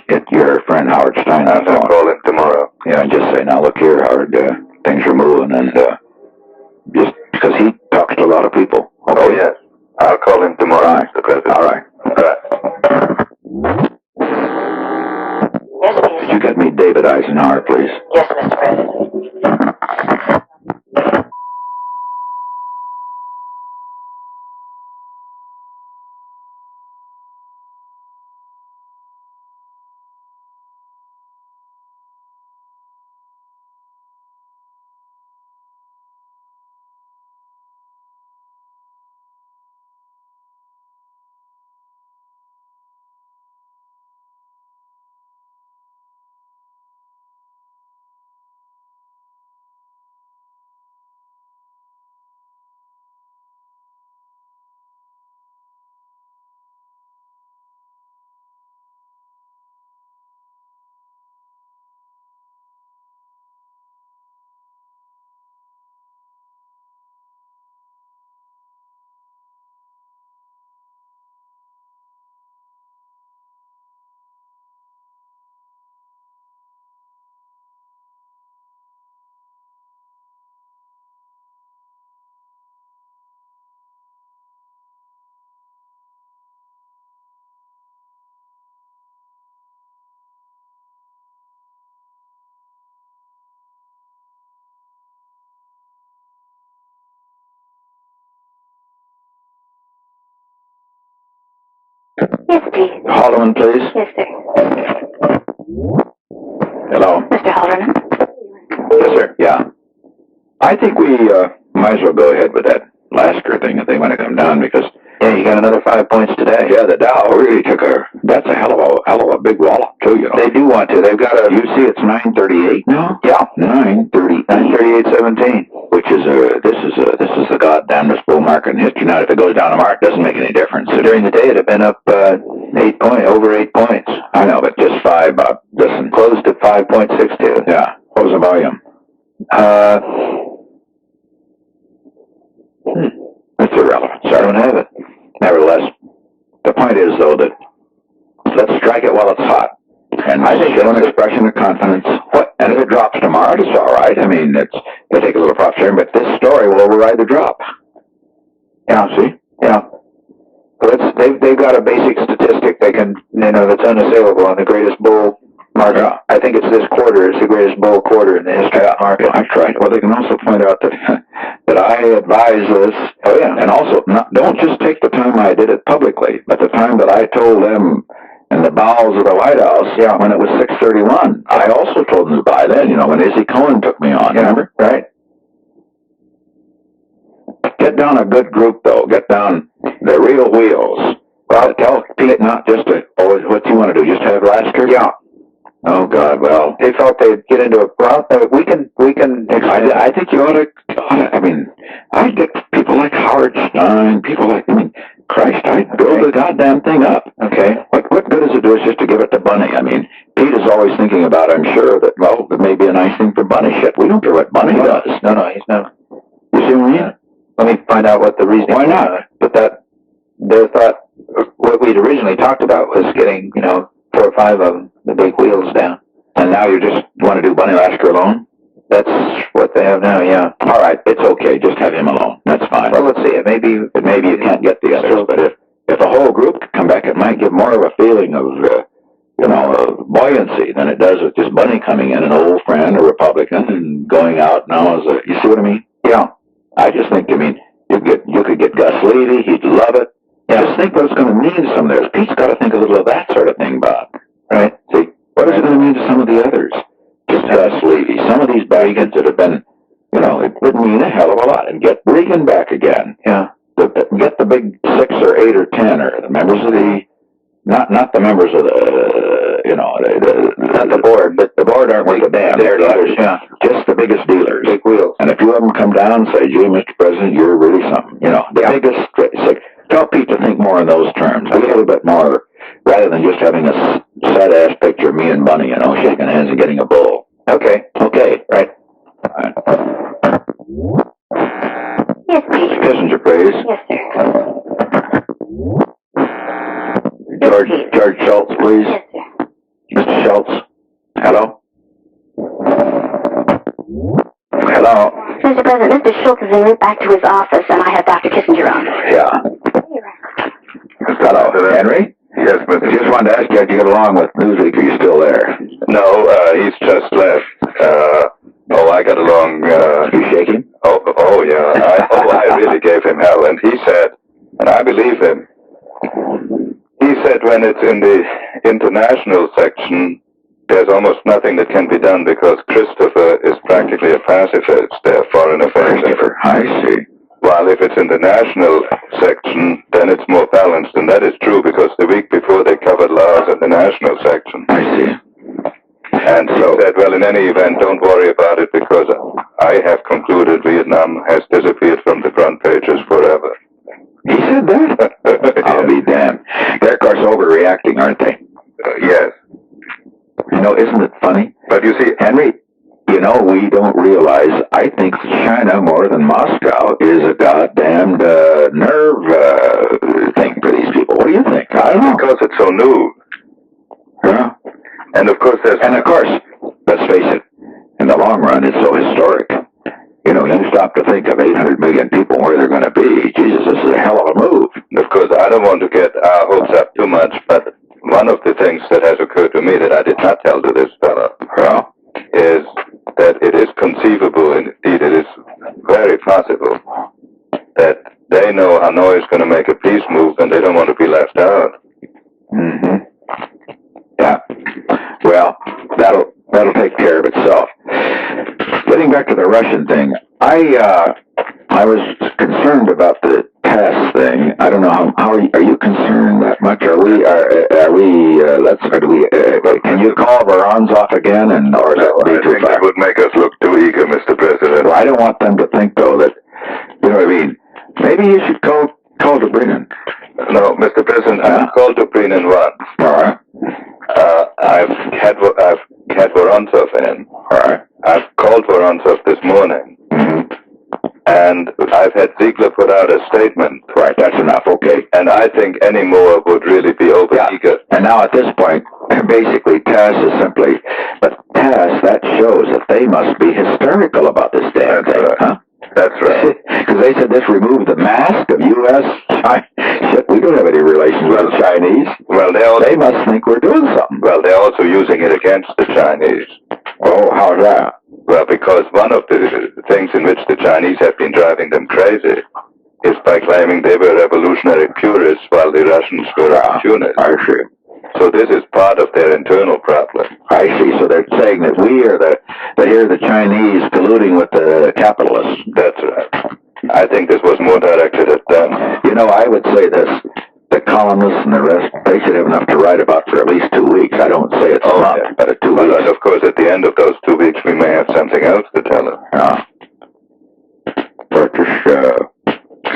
get your friend Howard Stein on the phone. I'll call him tomorrow. Yeah, and just say, now look here, Howard, things are moving, and just because he talks to a lot of people. Okay? Oh, yes. I'll call him tomorrow, All right. Mr. President. All right. Yes, please. Could you get me David Eisenhower, please? Yes, Mr. President. Yes, please. Haldeman, please. Yes, sir. Hello. Mr. Haldeman. Yes, sir. Yeah. I think we might as well go ahead with that Lasker thing if they want to come down, because Yeah, you got another 5 points today. yeah, the Dow really that's a hell of a big wallop too, you know. They do want to. They've got a... You see, it's 938 now. Yeah. 938.17, which is this is the goddamnest bull market in history. Now, if it goes down a mark, it doesn't make any difference. During the day, it had been up over 8 points. I know, but just 5. Listen, Closed at 5.62. yeah. What was the volume? It's irrelevant. Sorry, I don't have it. Nevertheless, the point is, though, that let's strike it while it's hot. And I think show an that's expression of confidence. And if it drops tomorrow, it's all right. I mean, it'll take a little profit sharing, but this story will override the drop. Yeah, See? yeah. Well, they've got a basic statistic they can, that's unassailable on the greatest bull market. Yeah. I think it's this quarter. It's the greatest bull quarter in the history of the market. That's right. Well, they can also point out that that I advise this. Oh, yeah. And also, don't just take the time I did it publicly, but the time that I told them in the bowels of the White House, when it was 6:31. I also told them to buy then, when Izzy Cohen took me on, remember? Right. Get down a good group, though. Get down the real wheels. Well, tell Pete not just to, what you want to do, just have Lasker? Yeah. Oh, God, well. They felt they'd get into a... Well, we can... I think you ought to, I mean, I'd get people like Howard Stein, people like, Christ, I'd build the goddamn thing up. Okay. What good does it do us just to give it to Bunny? I mean, Pete is always thinking about, I'm sure, that, well, it may be a nice thing for Bunny. Shit, we don't care what Bunny does. No, he's not. You see what I mean? Let me find out what the reasoning Why was. not? But their thought, what we'd originally talked about was getting, 4 or 5 of them, the big wheels down. And now you just want to do Bunny Lasker alone? That's what they have now, yeah. All right, it's okay. Just have him alone. That's fine. Well, let's see. Maybe you can't get the others, but if a whole group could come back, it might give more of a feeling of, buoyancy than it does with just Bunny coming in, an old friend, a Republican, and going out now as you see what I mean? Yeah. I just think, you could get Gus Levy. He'd love it. Yeah. Just think what it's going to mean to some of theirs. Pete's got to think a little of that sort of thing, Bob. Right. See, what is it going to mean to some of the others? Just Gus Levy. Some of these Reagans that have been, it would mean a hell of a lot. And get Reagan back again. Yeah. Get the big 6 or 8 or 10 or the members of the, not the members of the, you know, not the board, but the board aren't worth a damn. They're dealers, yeah. Just the biggest dealers. Big wheels. And a few of them come down and say, gee, Mr. President, you're really something. You know, the biggest, tell Pete to think more in those terms. A little bit more, rather than just having a sad-ass picture of me and Bunny, you know, shaking hands and getting a bull. Okay. Okay, right. Yes, Pete. Kissinger, please. Yes, sir. George Schultz, please. Yes, sir. Mr. Schultz. Hello? Hello? Mr. President, Mr. Schultz is en route back to his office, and I have Dr. Kissinger on. Yeah. Hello, Henry? Yes, Mr. I just wanted to ask you how you get along with Newsweek. Are you still there? No, he's just left. I got along, You shaking? Oh, yeah. I really gave him hell, and he said, and I believe him, he said when it's in the international section, there's almost nothing that can be done because Christopher is practically a pacifist, foreign affairs. I see. While if it's in the national section, then it's more balanced, and that is true because the week before they covered Laos in the national section. I see. And he said, well, in any event, don't worry about it because I have concluded Vietnam has disappeared from the front pages forever. He said that? I'll be damned. They're, of course, overreacting, aren't they? Yes. You know, isn't it funny? But you see, Henry, you know, we don't realize, I think China, more than Moscow, is a goddamned nerve thing for these people. What do you think? I don't know. Because it's so new. Yeah. And of course, let's face it, in the long run, it's so historic. You know, you stop to think of 800 million people where they're going to be. Jesus, this is a hell of a move. Of course, I don't want to get our hopes up too much, but one of the things that has occurred to me that I did not tell to this fellow is that it is conceivable, indeed it is very possible, that they know Hanoi is going to make a peace move and they don't want to be left out. Mm-hmm. Yeah. Well, that'll take care of itself. Getting back to the Russian thing, I was concerned about the test thing. I don't know how are you concerned that much? Can you call Baron's off again, or I think that would make us look too eager, Mr. President. Well, I don't want them to think though that, you know what I mean. Maybe you should call Dobrynin. No, Mr. President, I've called Dobrynin once. All right. I've had Vorontsov in. All right. I've called Vorontsov this morning. Mm-hmm. And I've had Zigler put out a statement. Right, that's enough, okay. And I think any more would really be overeager. And now at this point, basically TASS is simply, but TASS, that shows that they must be hysterical about this damn thing, huh? That's right. Because they said this removed the mask of U.S. China. Shit, we don't have any relations with the Chinese. Well, they must think we're doing something. Well, they're also using it against the Chinese. Oh, how's that? Well, because one of the things in which the Chinese have been driving them crazy is by claiming they were revolutionary purists while the Russians were opportunists. I see. So this is part of their internal problem. I see. So they're saying that we are the Chinese colluding with the capitalists. That's right. I think this was more directed at them. You know, I would say this. The columnists and the rest, they should have enough to write about for at least 2 weeks. I don't say it's a month, but 2 weeks. And of course, at the end of those 2 weeks, we may have something else to tell them. Yeah. But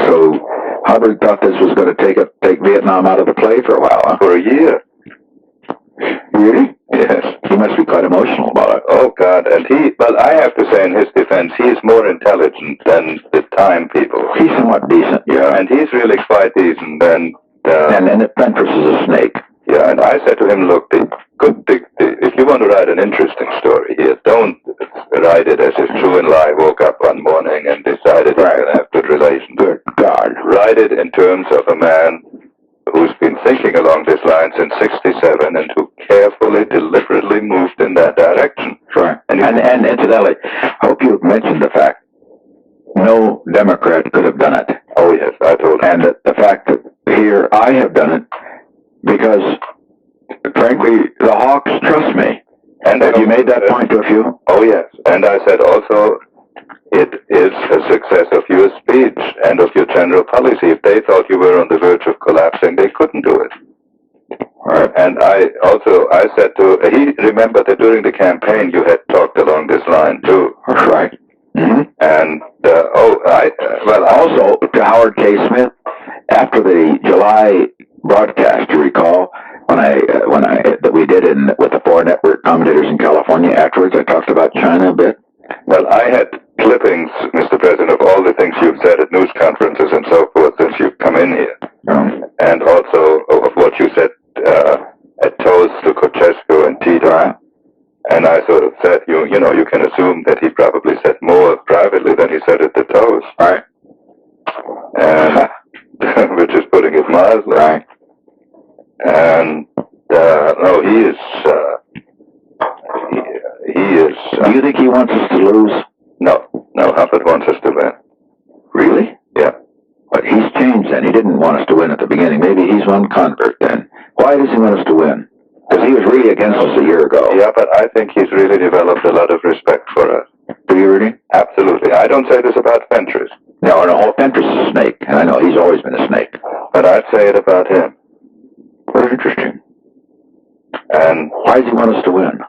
so Hubbard thought this was going to take Vietnam out of the play for a while, huh? For a year. Really? Yes. He must be quite emotional about it. Oh, God. And I have to say in his defense, he is more intelligent than the Time people. He's somewhat decent, yeah. And he's really quite decent. And Memphis is a snake. Yeah, and I said to him, look, if you want to write an interesting story here, don't write it as if Chu and Lai woke up one morning and decided they're going to have good relations. Good God. Write it in terms of a man who's been thinking along this line since 67 and who carefully, deliberately moved in that direction. Sure. And incidentally, I hope you mentioned the fact no Democrat could have done it. Oh, yes, I told him. And the fact that here I have done it because, frankly, the Hawks trust me. And have you made that point to a few? Oh, yes. And I said also, it is a success of your speech and of your general policy. If they thought you were on the verge of collapsing, they couldn't do it. Right. And I said he remembered that during the campaign you had talked along this line too. That's right. Mm-hmm. And, also to Howard K. Smith, after the July broadcast, you recall, that we did with the 4 network commentators in California, afterwards I talked about China a bit. Well, I had clippings, Mr. President, of all the things you've said at news conferences and so forth since you've come in here. And also of what you said at toast to Kochesko and Tito. Right. And I sort of said, you can assume that he probably said more privately than he said at the toast. Right. And, which is putting it mildly. Right. And, no, he is. Do you think he wants us to lose? No, Hufford wants us to win. Really? Yeah. But he's changed then. He didn't want us to win at the beginning. Maybe he's one convert then. Why does he want us to win? Because he was really against us a year ago. Yeah, but I think he's really developed a lot of respect for us. Do you really? Absolutely. I don't say this about Fentress. No, Fentress is a snake, and I know he's always been a snake. But I'd say it about him. Very interesting. And why does he want us to win?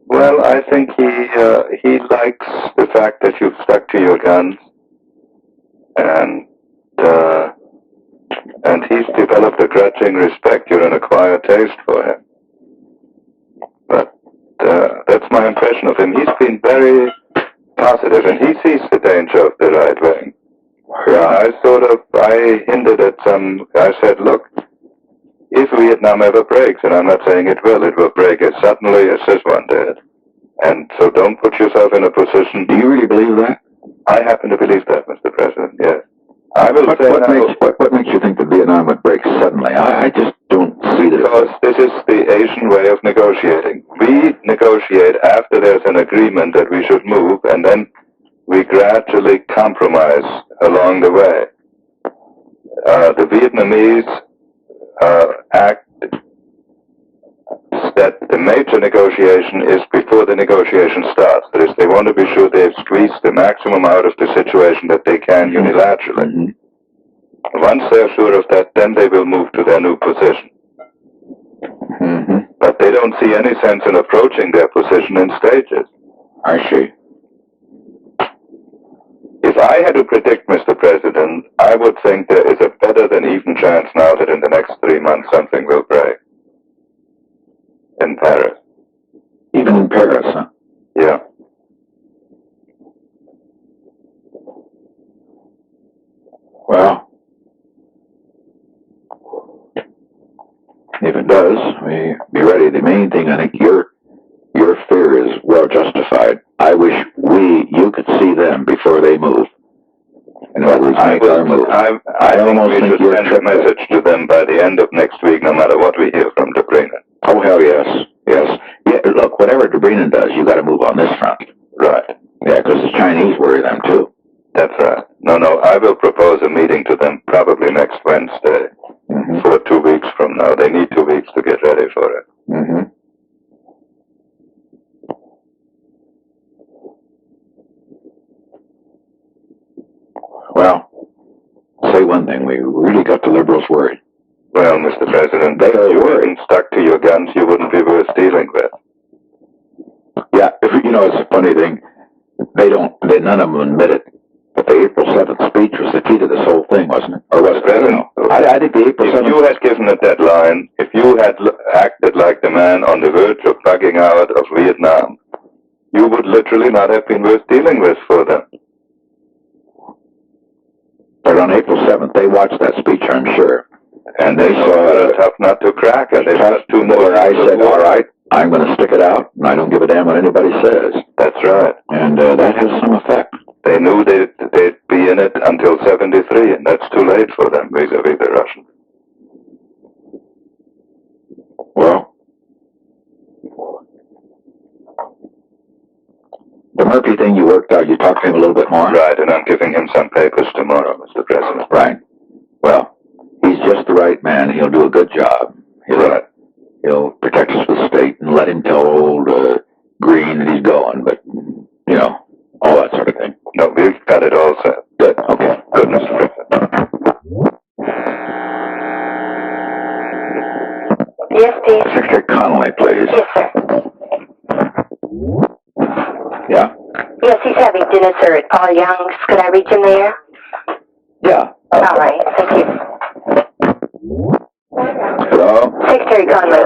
Well, I think he likes the fact that you've stuck to your guns, and he's developed a grudging respect. You're an acquired taste for him. But that's my impression of him. He's been very positive, and he sees the danger of the right wing. Yeah, I hinted at I said, look, if Vietnam ever breaks, and I'm not saying it will break as suddenly as this one did. And so don't put yourself in a position. Do you really believe that? I happen to believe that, Mr. President, yes. I will what makes you think that Vietnam would break suddenly? I just don't see this. Because this is the Asian way of negotiating. We negotiate after there's an agreement that we should move, and then we gradually compromise along the way. The Vietnamese act that the major negotiation is before the negotiation starts. That is, they want to be sure they've squeezed the maximum out of the situation that they can unilaterally. Mm-hmm. Once they're sure of that, then they will move to their new position. Mm-hmm. But they don't see any sense in approaching their position in stages. I see. If I had to predict, Mr. President, I would think there is a better than even chance now that in the next 3 months something will break. In Paris. Even in Paris, huh? Yeah. Well, if it does, we be ready. The main thing, I think, your fear is well justified. I wish you could see them before they move. In other words, make our move. I almost think we should send a message to them by the end of next week, no matter what we hear from Dobrinen. Oh, hell yes. Yes. Yeah, look, whatever Dobrinen does, you got to move on this front. Right. Yeah, because the Chinese worry them, too. That's right. No, I will propose a meeting to them probably next Wednesday. Mm-hmm. For 2 weeks from now. They need 2 weeks to get ready for it. Mm-hmm. Well, say one thing, we really got the liberals worried. Well, Mr. President, if you weren't stuck to your guns, you wouldn't be worth dealing with. Yeah, it's a funny thing. None of them admit it. But the April 7th speech was the key to this whole thing, wasn't it? Or was it? President, I think the April 7th... If you had given a deadline, if you had acted like the man on the verge of bugging out of Vietnam, you would literally not have been worth dealing with for them. But on April 7th, they watched that speech, I'm sure. And they saw a tough nut to crack, and they passed 2 more. I said, all right, I'm going to stick it out, and I don't give a damn what anybody says. That's right. And that has some effect. They knew they'd be in it until 73, and that's too late for them vis-a-vis the Russians. Well, the Murphy thing you worked out, you talked to him a little bit more? Right, and I'm giving him some papers tomorrow, Mr. President. Right. Well, he's just the right man. He'll do a good job. He'll protect us for the state and let him tell old Green that he's going, but, all that sort of thing. No, we've got it all set. Good. Okay. Good, Mr. President. please? Secretary Connally, please. Yes, sir. Yeah? Yes, he's having dinner, sir, at Paul Young's. Could I reach him there? Yeah. All right, thank you. Hello? Secretary Connally.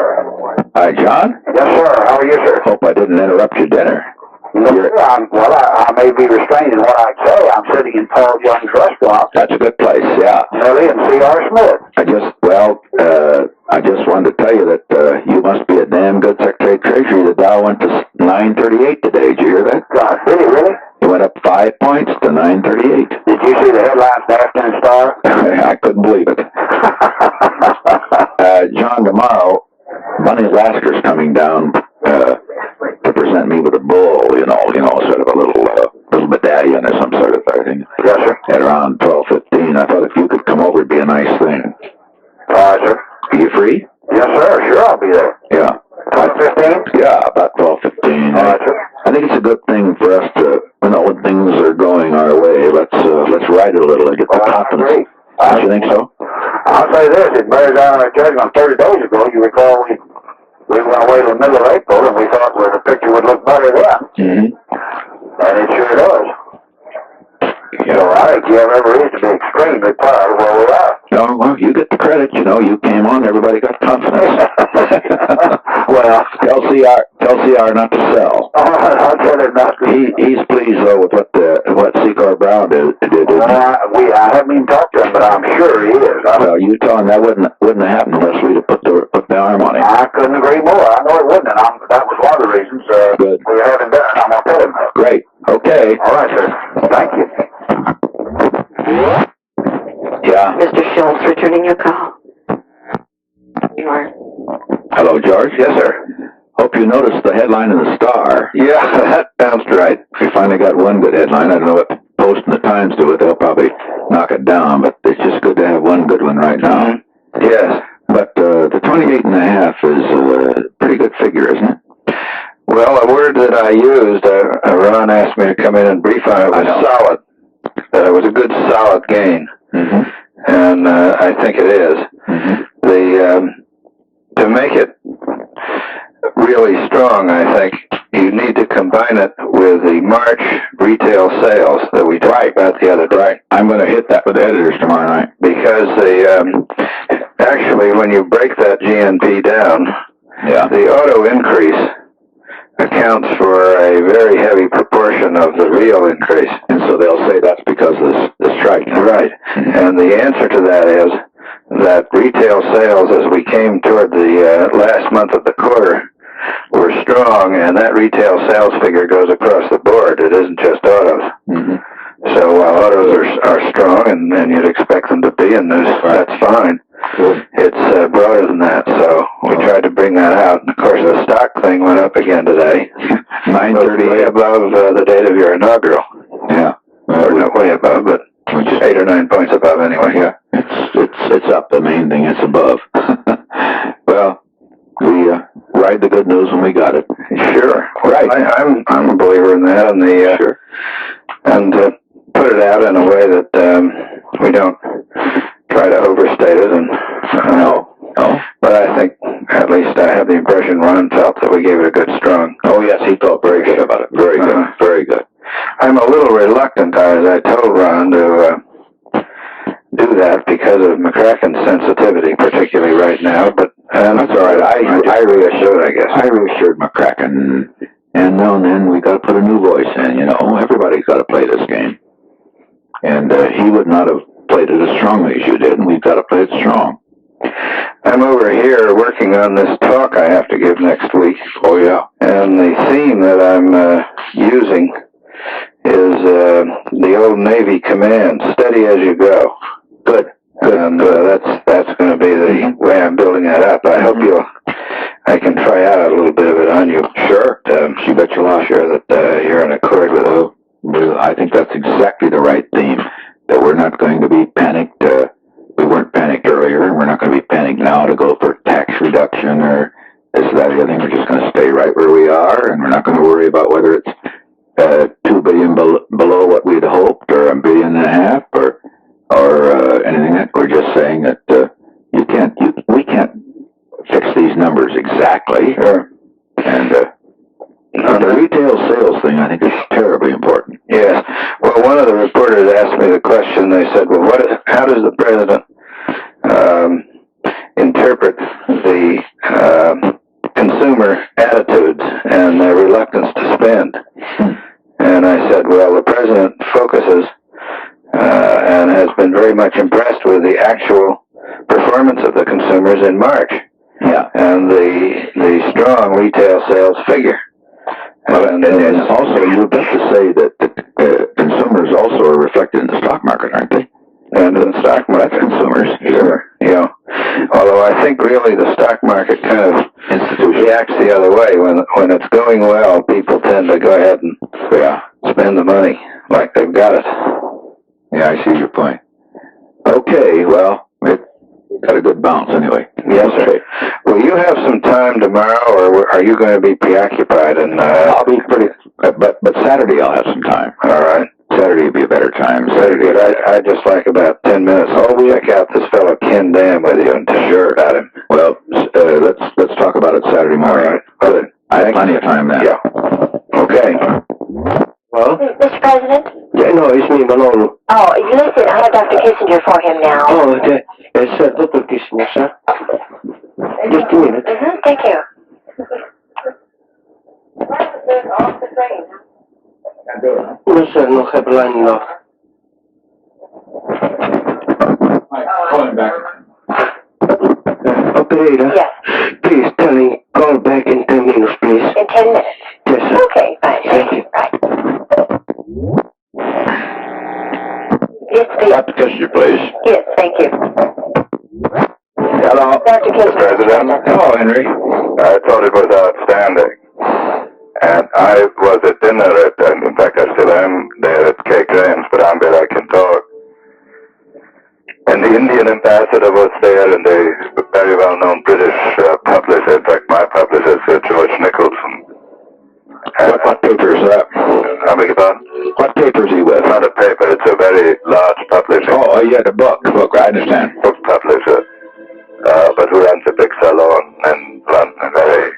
Hi, John? Yes, sir. How are you, sir? Hope I didn't interrupt your dinner. No, sir. I may be restrained in what I say. I'm sitting in Paul Young's restaurant. That's a good place, yeah. Millie and C.R. Smith. I just wanted to tell you that you must be a damn good Secretary of Treasury. The Dow went to 938 today. Did you hear that? God, really? It went up 5 points to 938. Did you see the headlines in the Afternoon Star? I couldn't believe it. John, tomorrow, Bunny Lasker's coming down to present me with a bull, sort of a little medallion or some sort of thing. Yes, sir. At around 12:15. I thought if you could come over, it'd be a nice thing. All right, sir. Are you free? Yes, sir. Sure, I'll be there. Yeah. 12:15? Yeah, about 12:15. All right, sir. I think it's a good thing for us to, when things are going our way, let's ride it a little and get the confidence. Don't you think so? I'll say this, it bears out our judgment 30 days ago. You recall we went away to the middle of April and we thought the picture would look better then. Mm-hmm. And it sure does. Yeah. So I think you have every reason to be extremely proud of where we're at. No, well, you get the credit. You came on, everybody got confidence. Well, LCR not to sell. I'll tell you not to. He's pleased though with what Secor Brown did. I haven't even talked to him, but I'm sure he is. Well, you tell him that wouldn't have happened unless we'd have put the arm on him. I couldn't agree more. I know it wouldn't, and that was one of the reasons Good. we haven't done it. I'm going to tell him that. Great. Okay. All right, sir. Thank you. Yeah. Mr. Schultz, returning your call. You are. Hello, George. Yes, sir. Hope you noticed the headline in the Star. Yeah, that bounced right. We finally got one good headline. I don't know what the Post and the Times do it. They'll probably knock it down, but it's just good to have one good one right now. Mm-hmm. Yes. But the 28.5 is a pretty good figure, isn't it? Well, a word that I used, Ron asked me to come in and brief on it, was solid. It was a good solid gain. Mm-hmm. And I think it is. Mm-hmm. To make it really strong, I think you need to combine it with the March retail sales that we talked about the other day. Right. I'm going to hit that with the editors tomorrow night. Because actually, when you break that GNP down, the auto increase accounts for a very heavy proportion of the real increase. And so they'll say that's because of the strike. Right. And the answer to that is that retail sales, as we came toward the last month of the quarter, were strong, and that retail sales figure goes across the board. It isn't just autos. Mm-hmm. So while autos are strong, and you'd expect them to be, and that's fine, it's broader than that. So we tried to bring that out. And of course, the stock thing went up again today. 9:38 way above the date of your inaugural. Yeah. Or not way above, but 8 or 9 points above anyway. Yeah. It's up. The main thing is above. Well, we ride the good news when we got it. Sure. Right. I'm a believer in that, and sure. And put it out in a way that we don't try to overstate it. And No. But I think, at least I have the impression, Ron felt that we gave it a good strong. Oh yes, he felt very good about it. Very good. Very good. I'm a little reluctant, as I told Ron, to do that because of McCracken's sensitivity, particularly right now. But that's all right. I reassured, I guess. I reassured McCracken, and now and then we got to put a new voice in. Everybody's got to play this game, and he would not have played it as strongly as you did, and we've got to play it strong. I'm over here working on this talk I have to give next week. Oh yeah. And the theme that I'm using is the old Navy command, steady as you go. Good. And that's going to be the way I'm building that up. I hope I can try out a little bit of it on you. Sure. You bet you are. Sure that you're in accord with it. I think that's exactly the right theme, that we're not going to be panicked. We weren't panicked earlier, and we're not going to be panicked now to go for tax reduction or this, that, or the other thing. We're just going to stay right where we are, and we're not going to worry about whether it's $2 billion below what we'd hoped, or $1.5 billion, or anything. We're just saying that we can't fix these numbers question. They said, well, how does the president interpret the consumer attitudes and their reluctance to spend? And I said, well, the president focuses and has been very much impressed with the actual performance of the consumers in March. Yeah. And the strong retail sales figure. And also, you would have to say that consumers also are reflected in the stock market, aren't they? And in the stock market. That's consumers. Sure. Yeah. Although I think really the stock market kind of reacts the other way. When it's going well, people tend to go ahead and spend the money like they've got it. Yeah, I see your point. Okay, well, it got a good bounce anyway. Yes, sir. Will you have some time tomorrow, or are you going to be preoccupied? And I'll be pretty, but Saturday I'll have some time. All right. Saturday would be a better time. Very good. I just like about 10 minutes. We'll check out this fellow Ken Dam with you and tell you about him. Well, let's talk about it Saturday morning. All right. Good. I have plenty of time then. Yeah. Okay. Well? Mr. President? Yeah, no, it's me, Manolo. Oh, listen, I have Dr. Kissinger for him now. Oh, it's Dr. Kissinger, sir. Just a minute. Mm-hmm, thank you. No, sir, no have line enough. Calling back. Operator? Yes. Please tell him, call back in 10 minutes, please. In 10 minutes? Yes, sir. Okay, fine. Thank you. Right. Yes, please. Dr. Kissinger, please. Yes, thank you. Hello. Dr. Kissinger. President. Hello, Henry. I thought it was outstanding. And I was at dinner in fact, I still am there at K. Graham's, but I'm where I can talk. And the Indian ambassador was there, and a very well-known British publisher, in fact, my publisher, Sir George Nicholson. And What paper is that? I beg your pardon? What paper is he with? It's not a paper, it's a very large publisher. Oh, yeah, the book, I understand. Book publisher, but who runs a big salon and runs a very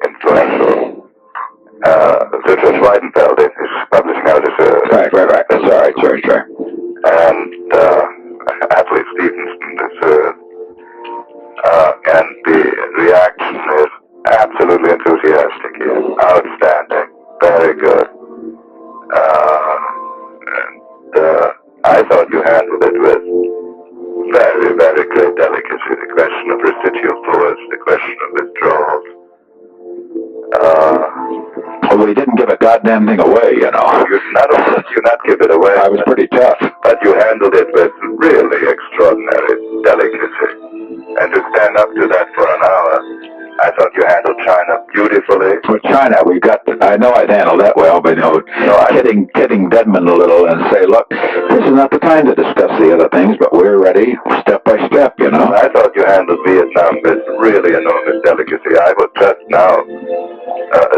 influential. It was Weidenfeld, his publishing house is Right. That's all right, sure. And Atlee Stevenson is and the reaction is absolutely enthusiastic here. Outstanding. Very good. I thought you handled it with very, very great delicacy. The question of residual force, the question of withdrawals. Well, he didn't give a goddamn thing away, you know. You not give it away. I was pretty tough. But you handled it with really extraordinary delicacy. And to stand up to that for an hour, I thought you handled China beautifully. With China, I know I'd handle that well, but, kidding Deadman a little and say, look, this is not the time to discuss the other things, but we're ready step by step, you know. I thought you handled Vietnam with really enormous delicacy. I was just now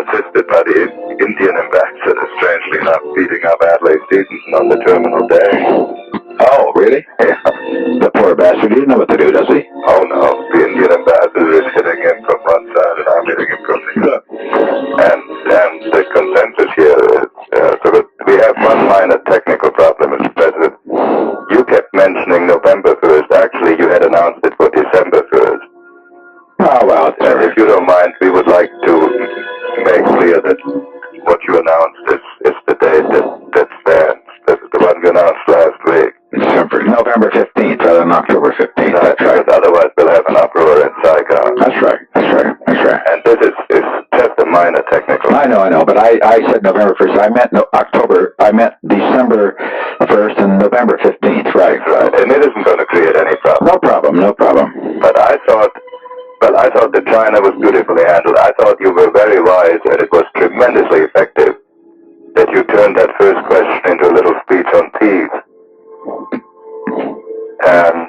assisted by the Indian ambassador, strangely enough, beating up Atlee Stevenson on the terminal day. Oh, really? Yeah. The poor bastard, he doesn't know what to do, does he? Oh, no. The Indian ambassador is hitting him from one side, and I'm hitting him from the other. And the consensus here is, so that we have one minor technical problem, Mr. President. You kept mentioning November 1st. Actually, you had announced it for December 1st. Oh, well, And if you don't mind, we would like to make clear that what you announced is the date that stands. This is the one you announced last week. November 15th rather than October 15th. No, That's right. because otherwise we'll have an uproar in Saigon. That's right. And this is just a minor technical. I know, but I said November 1st. I meant I meant December 1st and November 15th, right. And it isn't going to create any problem. No problem. But I thought that China was beautifully handled. I thought you were very wise, and it was tremendously effective that you turned that first question into a little speech on peace. And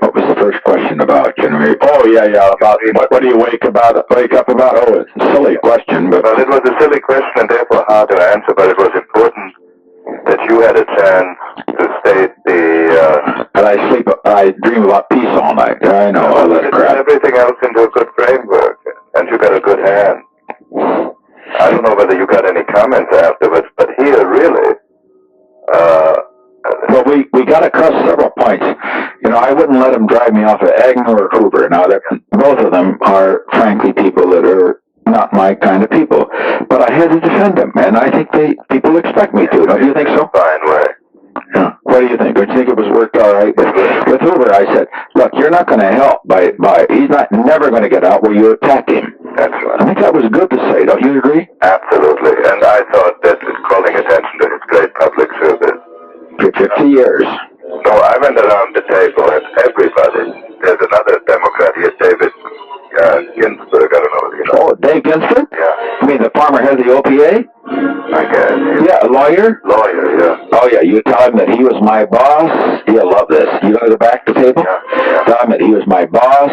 what was the first question about, Henry? Oh, yeah, about what do you wake up about? Oh, it's a silly question, but... Well, it was a silly question and therefore hard to answer, but it was important that you had a chance to state the... I dream about peace all night. I know, all that crap. Everything else into a good framework, and you got a good hand. I don't know whether you got any comments afterwards, but here, really, we got across several points. You know, I wouldn't let him drive me off of Agnew or Hoover. Now, both of them are, frankly, people that are not my kind of people. But I had to defend them, and I think people expect me to. Don't you think so? Fine way. Yeah. What do you think? Don't you think it was worked all right? With Hoover, I said, look, you're not going to help by he's never going to get out where you attack him. That's right. I think that was good to say. Don't you agree? Absolutely. And I thought that calling attention to his great public service. For 50 years. No, I went around the table and everybody. There's another Democrat here, David Ginsburg. I don't know if you know. Oh, Dave Ginsburg? Yeah. You mean the former head of the OPA? I guess. Yeah, a lawyer? Lawyer, yeah. Oh, yeah, you tell him that he was my boss. He'll love this. You want to go back to the table? Yeah. Tell him that he was my boss.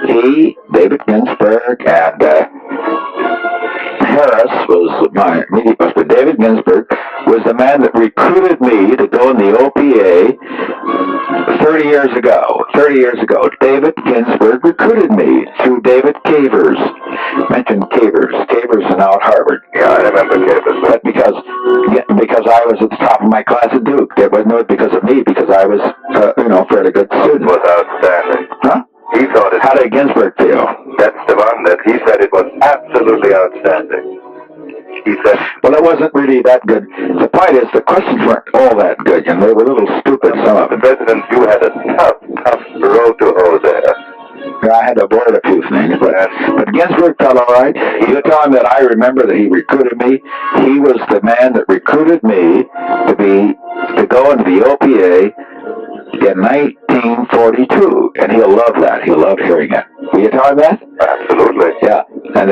He, David Ginsburg, and Harris was my immediate boss. But David Ginsburg was the man that recruited me to go in the OPA 30 years ago. 30 years ago, David Ginsburg recruited me through David Cavers. Mentioned Cavers. Cavers is now at Harvard. Yeah, I remember Cavers. But because I was at the top of my class at Duke. It wasn't because of me, because I was, fairly good student. It was outstanding. Huh? He thought it. How did Ginsburg feel? That's the one that he said it was absolutely outstanding. He said, well, it wasn't really that good. The point is, the questions weren't all that good, and they were a little stupid, some of them. President, you had a tough road to hoe there. I had to avoid a few things, but Ginsburg felt all right. You tell him that I remember that he recruited me. He was the man that recruited me to go into the OPA in 1942, and he'll love that. He'll love hearing it. Will you tell him that? Absolutely. Yeah, and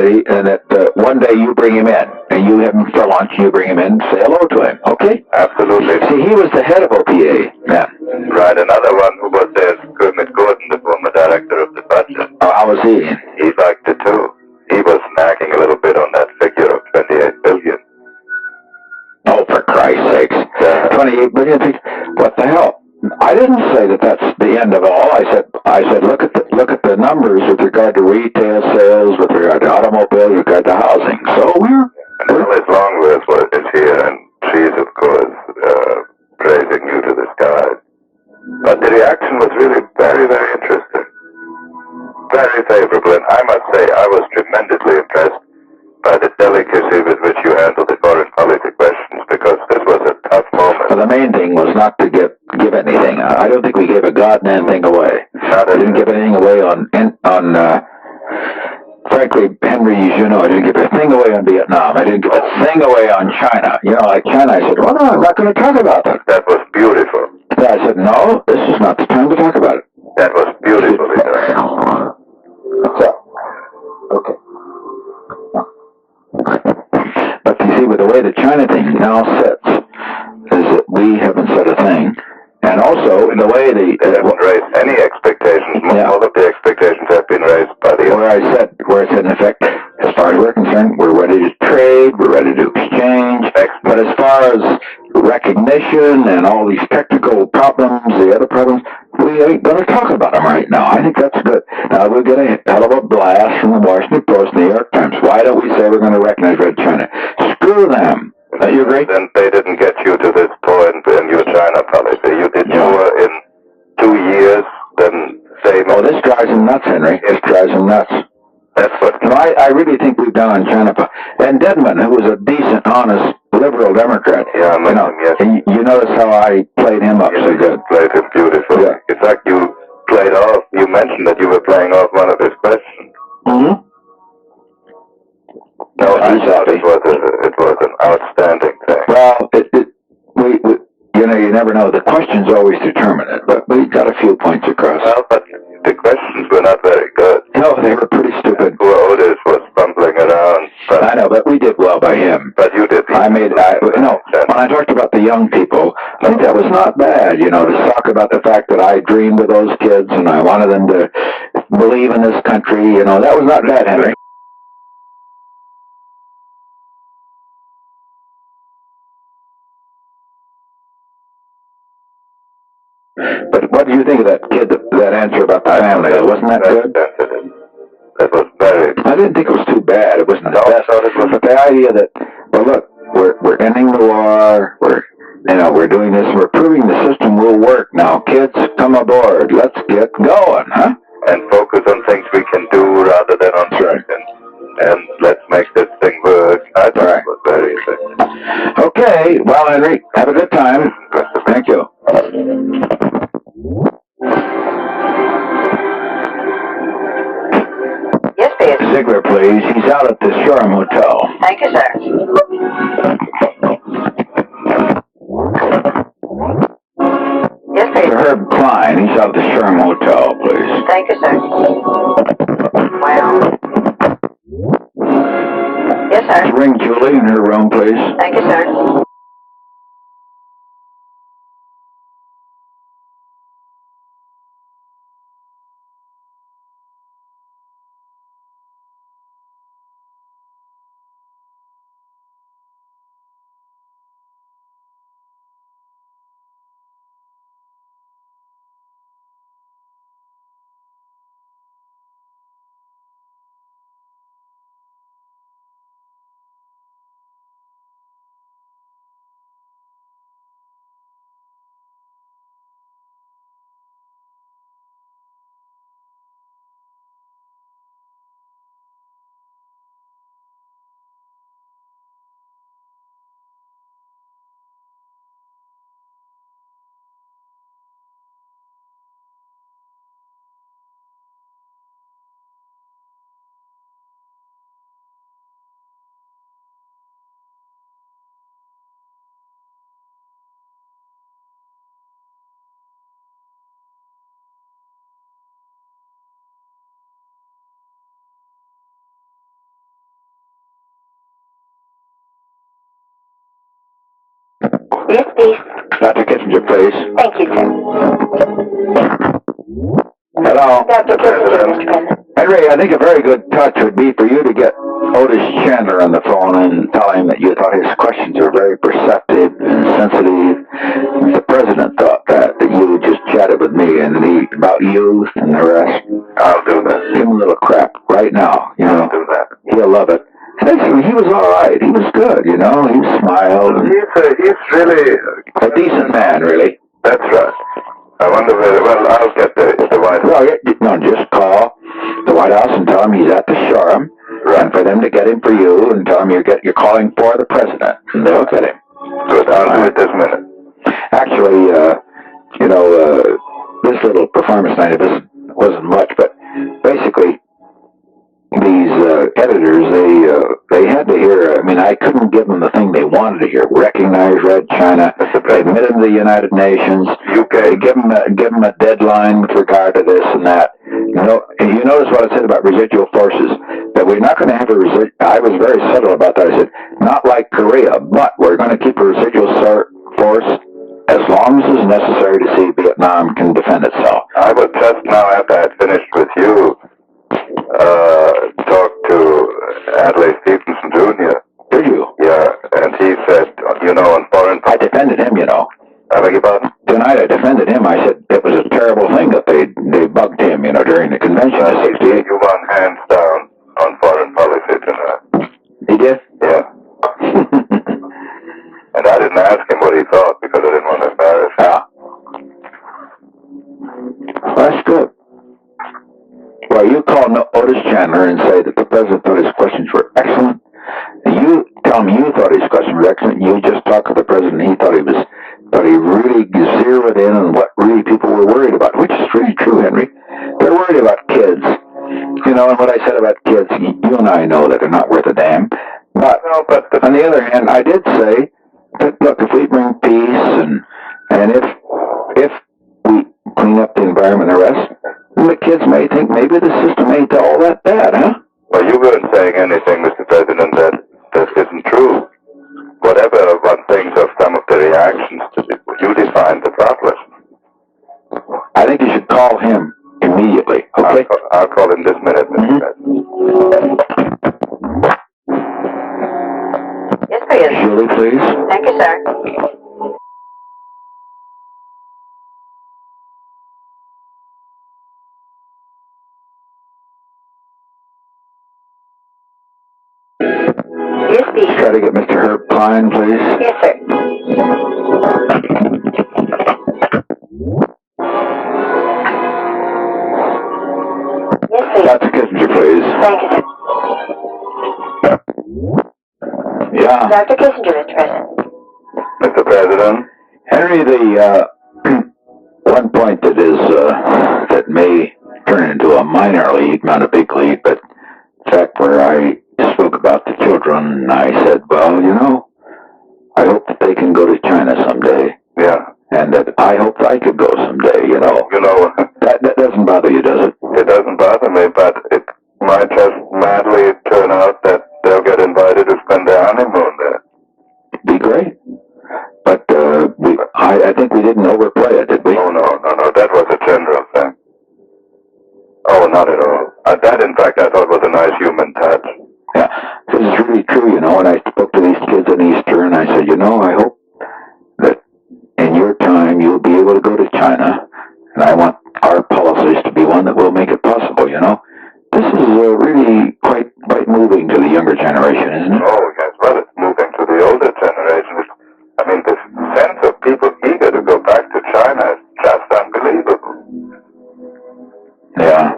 that one day you bring him in, and you have him for lunch, and you bring him in and say hello to him, okay? Absolutely. See, he was the head of OPA, yeah. Right, another one who was there is Kermit Gordon, the former director of the budget. Oh, how was he? He liked it too. He was nagging a little bit on that figure of 28 billion. Oh, for Christ's sakes. 28 billion? What the hell? I didn't say that that's the end of all. I said look at the numbers with regard to retail sales, with regard to automobiles, with regard to housing. So we're Alice Longworth is here, and she's of course praising you to the skies. But the reaction was really very, very interesting, very favorable, and I must say I was tremendously impressed by the delicacy with which you handled the foreign policy questions, because this was a tough moment. Well, the main thing was not to give anything. I don't think we gave a goddamn thing away. We didn't give anything away on frankly, Henry, as you know, I didn't give a thing away on Vietnam. I didn't give a thing away on China. You know, like China, I said, well, no, I'm not going to talk about that. That was beautiful. Yeah, I said, no, this is not the time to talk about it. That was beautifully done. So, okay. But you see, with the way the China thing now sits, is that we haven't said a thing. And also, the way they haven't raised any expectations. Yeah. All of the expectations have been raised by the... Where I said, in effect, as far as we're concerned, we're ready to trade, we're ready to exchange. But as far as recognition and all these technical problems, the other problems, we ain't going to talk about them right now. I think that's good. Now, we'll get a hell of a blast from the Washington Post and the New York Times. Why don't we say we're going to recognize Red China? Screw them. You agree? Then they didn't get you to this point in your China policy. You did more in 2 years than same. Oh, this drives them nuts, Henry. This drives them nuts. That's what... No, I really think we've done on China. And Dedman, who was a decent, honest, liberal Democrat. Yeah, I met him, yes. And you notice how I played him up so good. Played him beautifully. Yeah. In fact, you mentioned that you were playing off one of his questions. Mm-hmm. No, I thought it was an outstanding thing. Well, we you never know. The questions always determine it, but we got a few points across. Well, but the questions were not very good. No, they were pretty stupid. Poor Otis was bumbling around. I know, but we did well by him. But you did. When I talked about the young people, I think that was not bad, to talk about the fact that I dreamed of those kids and I wanted them to believe in this country, that was not bad, Henry. But what do you think of that kid, that answer about the family? Wasn't that good? That was very... I didn't think it was too bad. It wasn't the best. But the idea that, well, look, we're ending the war, we're doing this, we're proving the system will now. Kids, come aboard. Let's get going, huh? And focus on things we can do rather than on thinking. And let's make this thing work. I think it was very effective. Okay, well, Henry, have a good time. Thank you. Yes, please. Zigler, please. He's out at the Shoreham Hotel. Thank you, sir. Yes, please. Mr. Herb Klein, he's out at the Shoreham Hotel, please. Thank you, sir. Well. Yes, sir. Ring Julie in her room, please. Thank you, sir. Yes, please. Dr. Kissinger, please. Thank you, sir. Hello. Dr. Kissinger, Mr. President. Henry, I think a very good touch would be for you to get Otis Chandler on the phone and tell him that you thought his questions were very perceptive and sensitive. The president thought that you just chatted with me and about youth and the rest. I'll do that. Give him a little crap right now, you know. I'll do that. He'll love it. Basically, he was all right. He was good, you know. He smiled. And He's really a decent man, really. That's right. I wonder whether, well, I'll get the White House. No, just call the White House and tell him he's at the Shoreham, and for them to get him for you, and tell him you're calling for the president, and they'll get him. Good, I'll do it this minute. Actually, this little performance night wasn't much, but basically, these editors, they had to hear, I mean, I couldn't give them the thing they wanted to hear. Recognize Red China, admit them to the United Nations, UK, give them a deadline with regard to this and that. You know, you notice what I said about residual forces, that we're not going to have I was very subtle about that. I said, not like Korea, but we're going to keep a residual force as long as is necessary to see Vietnam can defend itself. I would just now, after I had finished with you, talk to Adlai Stevenson Jr. Did you? Yeah, and he said, you know, on foreign... I defended him, you know. I beg your pardon? Tonight I defended him. I said it was a terrible thing that they bugged him, you know, during the convention in '68. You won hands down on foreign policy tonight. He did? Yeah. And I didn't ask him what he thought because I didn't want to embarrass him. Yeah. That's good. Well, you call Otis Chandler and say that the president thought his questions were excellent. And you tell him you thought his questions were excellent. You just talk to the president. He thought he really zeroed in on what really people were worried about, which is really true, Henry. They're worried about kids. You know, and what I said about kids, you and I know that they're not worth a damn. But on the other hand, I did say that, look, if we bring peace and if we clean up the environment and the rest, the kids may think maybe the system ain't all that bad, huh? Well, you weren't saying anything, Mr. President, that isn't true. Whatever one thinks of some of the reactions to it, you define the problem. I think you should call him immediately, okay? I'll call him this minute, Mr. President. Yes, please. Julie, please. Thank you, sir. Yes, please. Try to get Mr. Herb Klein, please. Yes, sir. please. Dr. Kissinger, please. Thank you, sir. Yeah. Dr. Kissinger is present. Mr. President? Henry, the one point that is that may turn into a minor league, not a big league, but in fact where I spoke about the children, and I said, well, you know, I hope that they can go to China someday. Yeah. And that I hope I could go someday, you know. You know, That doesn't bother you, does it? it doesn't bother me, but it might just madly turn out that they'll get invited to spend their honeymoon there. Be great. But I think we didn't overplay it, did we? Oh, no, that was a general thing. Oh, not at all. That, in fact, I thought was a nice human touch. Yeah, this is really true, you know, and I spoke to these kids on Easter, and I said, you know, I hope that in your time you'll be able to go to China, and I want our policies to be one that will make it possible, you know. This is really quite moving to the younger generation, isn't it? Oh, yes, well, it's moving to the older generation. I mean, this sense of people eager to go back to China is just unbelievable. Yeah.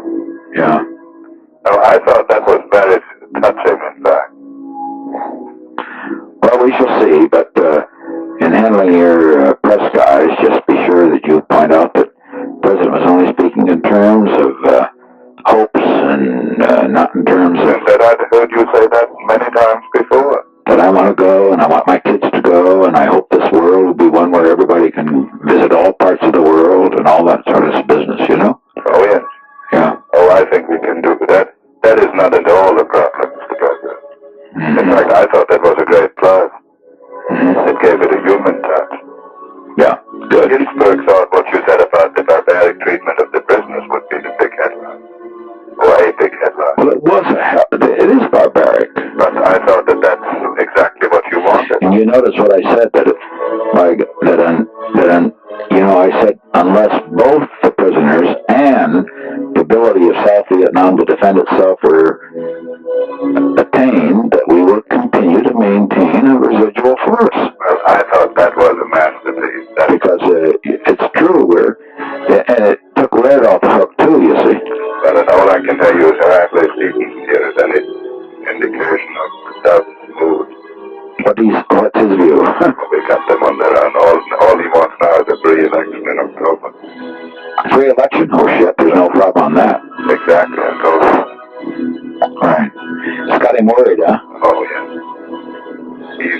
No, I thought that was very touching, in fact. Well, we shall see, but in handling your press guys, just be sure that you point out that the President was only speaking in terms of hopes and not in terms of... And that I'd heard you say that many times before. That I want to go, and I want my kids to go, and I hope this world will be one where everybody can visit all parts of the world and all that sort of business, you know? Oh, yes. Yeah. Oh, I think we can do that. That is not at all a problem, Mr. President. Mm-hmm. In fact, I thought that was a great plus. Mm-hmm. It gave it a human touch. Yeah, good. Ginsburg thought what you said about the barbaric treatment of the prisoners would be the big headline. Or a big headline. Well, it is barbaric. But I thought that that's exactly what you wanted. And you notice what I said, I said, unless both the prisoners and the ability of South Vietnam to defend itself were attained, that we would continue to maintain a residual force. Well, I thought that was a masterpiece. Because it's true, and it took Laird off the hook too, you see. Well, and all I can tell you is her athlete didn't hear is any indication of Doug's mood. What's his view? We got them on their own. All he wants now is a free election in October. Free election? Oh shit, there's no problem on that. Exactly, I told him. Right. It's got him worried, huh? Oh, yes. He's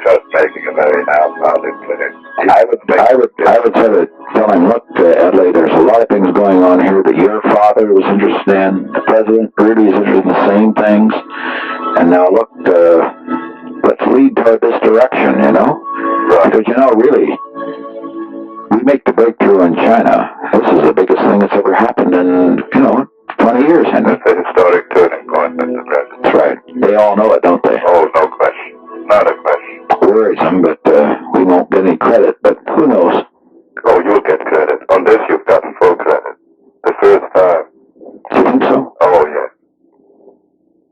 just making a very half-hearted play. I would sort of tell him, look, Adlai, there's a lot of things going on here that your father was interested in. The president really is interested in the same things. And now look, let's lead toward this direction, you know? Right. Because, you know, really, we make the breakthrough in China. This is the biggest thing that's ever happened in, 20 years, Henry. It's a historic turning point, Mr. President. That's right. They all know it, don't they? Oh, no question. Not a question. Worries them, but we won't get any credit, but who knows? Oh, you'll get credit. On this, you've gotten full credit. The first time. Do you think so? Oh, yes.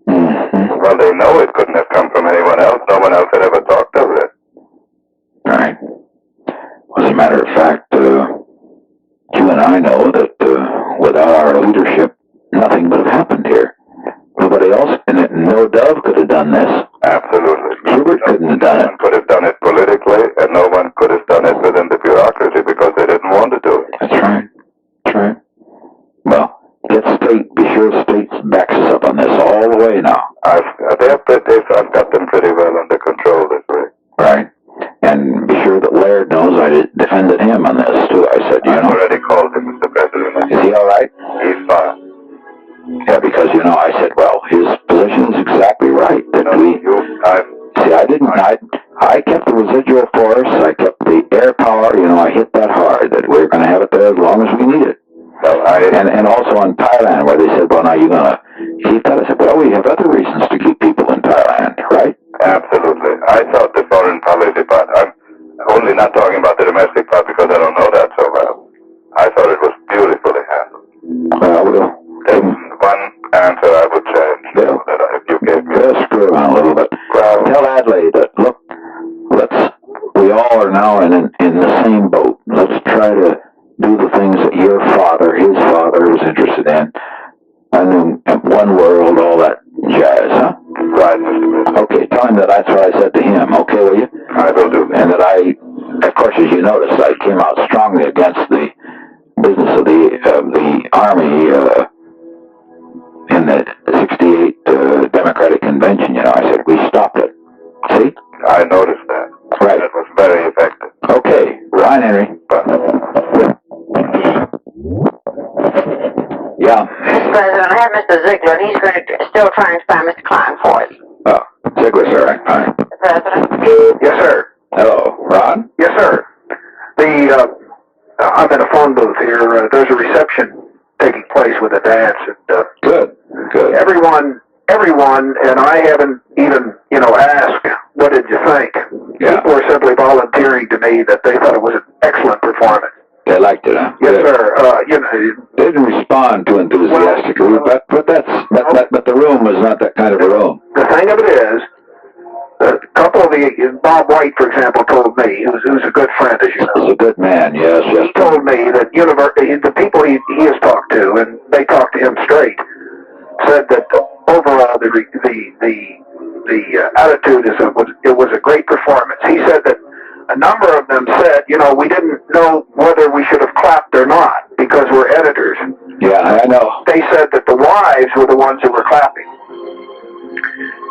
Mm-hmm. Well, they know it couldn't have come from anyone else. No one else had ever talked of it. Right. As a matter of fact, you and I know that without our leadership, nothing would have happened here. Nobody else, no Dove could have done this. Absolutely. Hubert couldn't have done it. No one could have done it politically, and no one could have done it within the bureaucracy because they didn't want to do it. That's right. That's right. Well, be sure state backs us up on this all the way now. I've got them pretty well under control this way. Right. And be sure that Laird knows I defended him on this, too. I said, I've already called him, Mr. President. Is he all right? He's fine. Yeah, because, I said, well, his position is exactly right. That I kept the residual force, I kept the air power, I hit that hard, that we're going to have it there as long as we need it. Well, and also on Thailand, where they said, well, now you're going to keep that. I said, well, we have other reasons to keep people in Thailand, right? Absolutely. I thought the foreign policy part, I'm only not talking about the domestic part because I don't know that so well. I thought it was beautifully handled. Well, there's one answer I would change, if you gave me. Let's screw around a little bit. Well, tell Adlai that, look, we all are now in the same boat. Let's try to do the things that his father was interested in. one world, all that jazz, huh? Right, Mr. Bishop. Okay, tell him that that's what I said to him, okay, will you? I will do. And that of course, as you noticed, I came out strongly against the business of the Army in the 68 Democratic Convention, you know. I said, we stopped it. See? I noticed that. Right. That was very effective. Okay, Ron Henry. Yeah. Mr. President, I have Mr. Zigler, and he's going to still trying to find Mr. Klein for us. Oh, Zigler, sir. Hi. Mr. President? Yes, sir. Hello, Ron? Yes, sir. I'm in a phone booth here. There's a reception taking place with a dance, and Good. everyone, and I haven't even, asked, what did you think? Yeah. People were simply volunteering to me that they thought it was an excellent performance. They liked it, huh? Yes, Good. sir. They didn't respond too enthusiastically, but the room was not that kind of a room. The thing of it is, a couple of Bob White, for example, told me, who's a good friend, as you know. He's a good man, yes. He told me that the people he has talked to, and they talked to him straight, said that overall the attitude it was a great performance. He said that a number of them said, we didn't know whether we should have clapped or not because we're editors. Yeah, I know. They said that the wives were the ones who were clapping.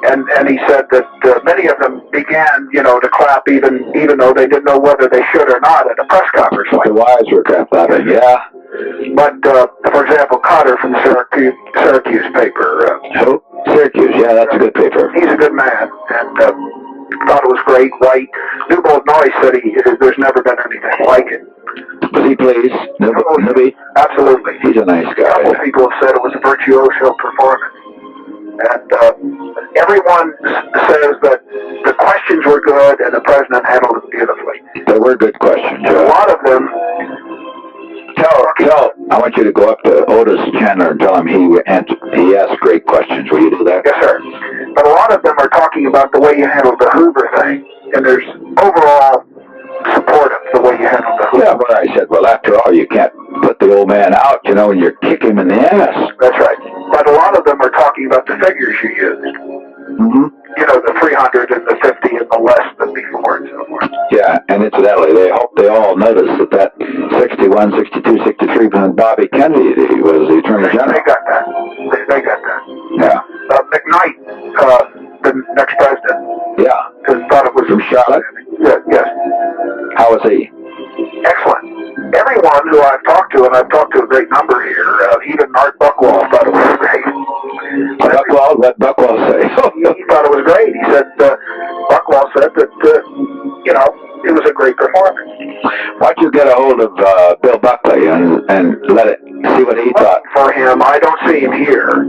And he said that many of them began, to clap even though they didn't know whether they should or not at a press conference. The wives were clapping, yeah. But, for example, Cotter from the Syracuse paper. Syracuse, yeah, that's a good paper. He's a good man, and thought it was great. White. Newbold Noyes said there's never been anything like it. Was he pleased? Nibby? Absolutely. He's a nice guy. A couple of people have said it was a virtuoso performance. And everyone says that the questions were good and the president handled it beautifully. They were good questions. And a lot of them... I want you to go up to Otis Chandler and tell him he asked great questions. Will you do that? Yes, sir. But a lot of them are talking about the way you handled the Hoover thing. And there's overall support of the way you handled the Hoover. Yeah, well, I said, well, after all, you can't put the old man out, and you kick him in the ass. That's right. But a lot of them are talking about the figures you used. Mm-hmm. The 300 and the 50 and the less than before and so forth. Yeah, and incidentally, they hope they all noticed that 61, 62, 63 when Bobby Kennedy was the Attorney General. They got that. They got that. Yeah. McKnight, the next president. Yeah. Thought it was from Charlotte. Yes. How was he? Excellent. Everyone who I've talked to, and I've talked to a great number here, even Art Buckwall thought it was great. Buckwall, what Buckwall say? He thought it was great. He said, Buckwall said that, it was a great performance. Why don't you get a hold of Bill Buckley and see what he thought? For him, I don't see him here.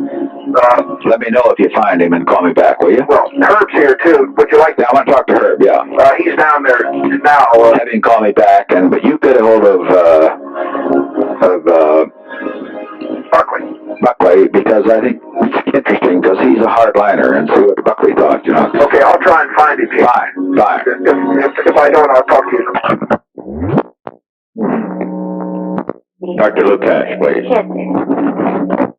Let me know if you find him and call me back, will you? Well, Herb's here too. Would you like Yeah, I want to talk to Herb, yeah. He's down there now. Have him call me back, but you get a hold of Buckley, because I think it's interesting, because he's a hardliner, and see what Buckley thought, Okay, I'll try and find him here. Fine. If I don't, I'll talk to you. Dr. Lukash, please. Yes, sir.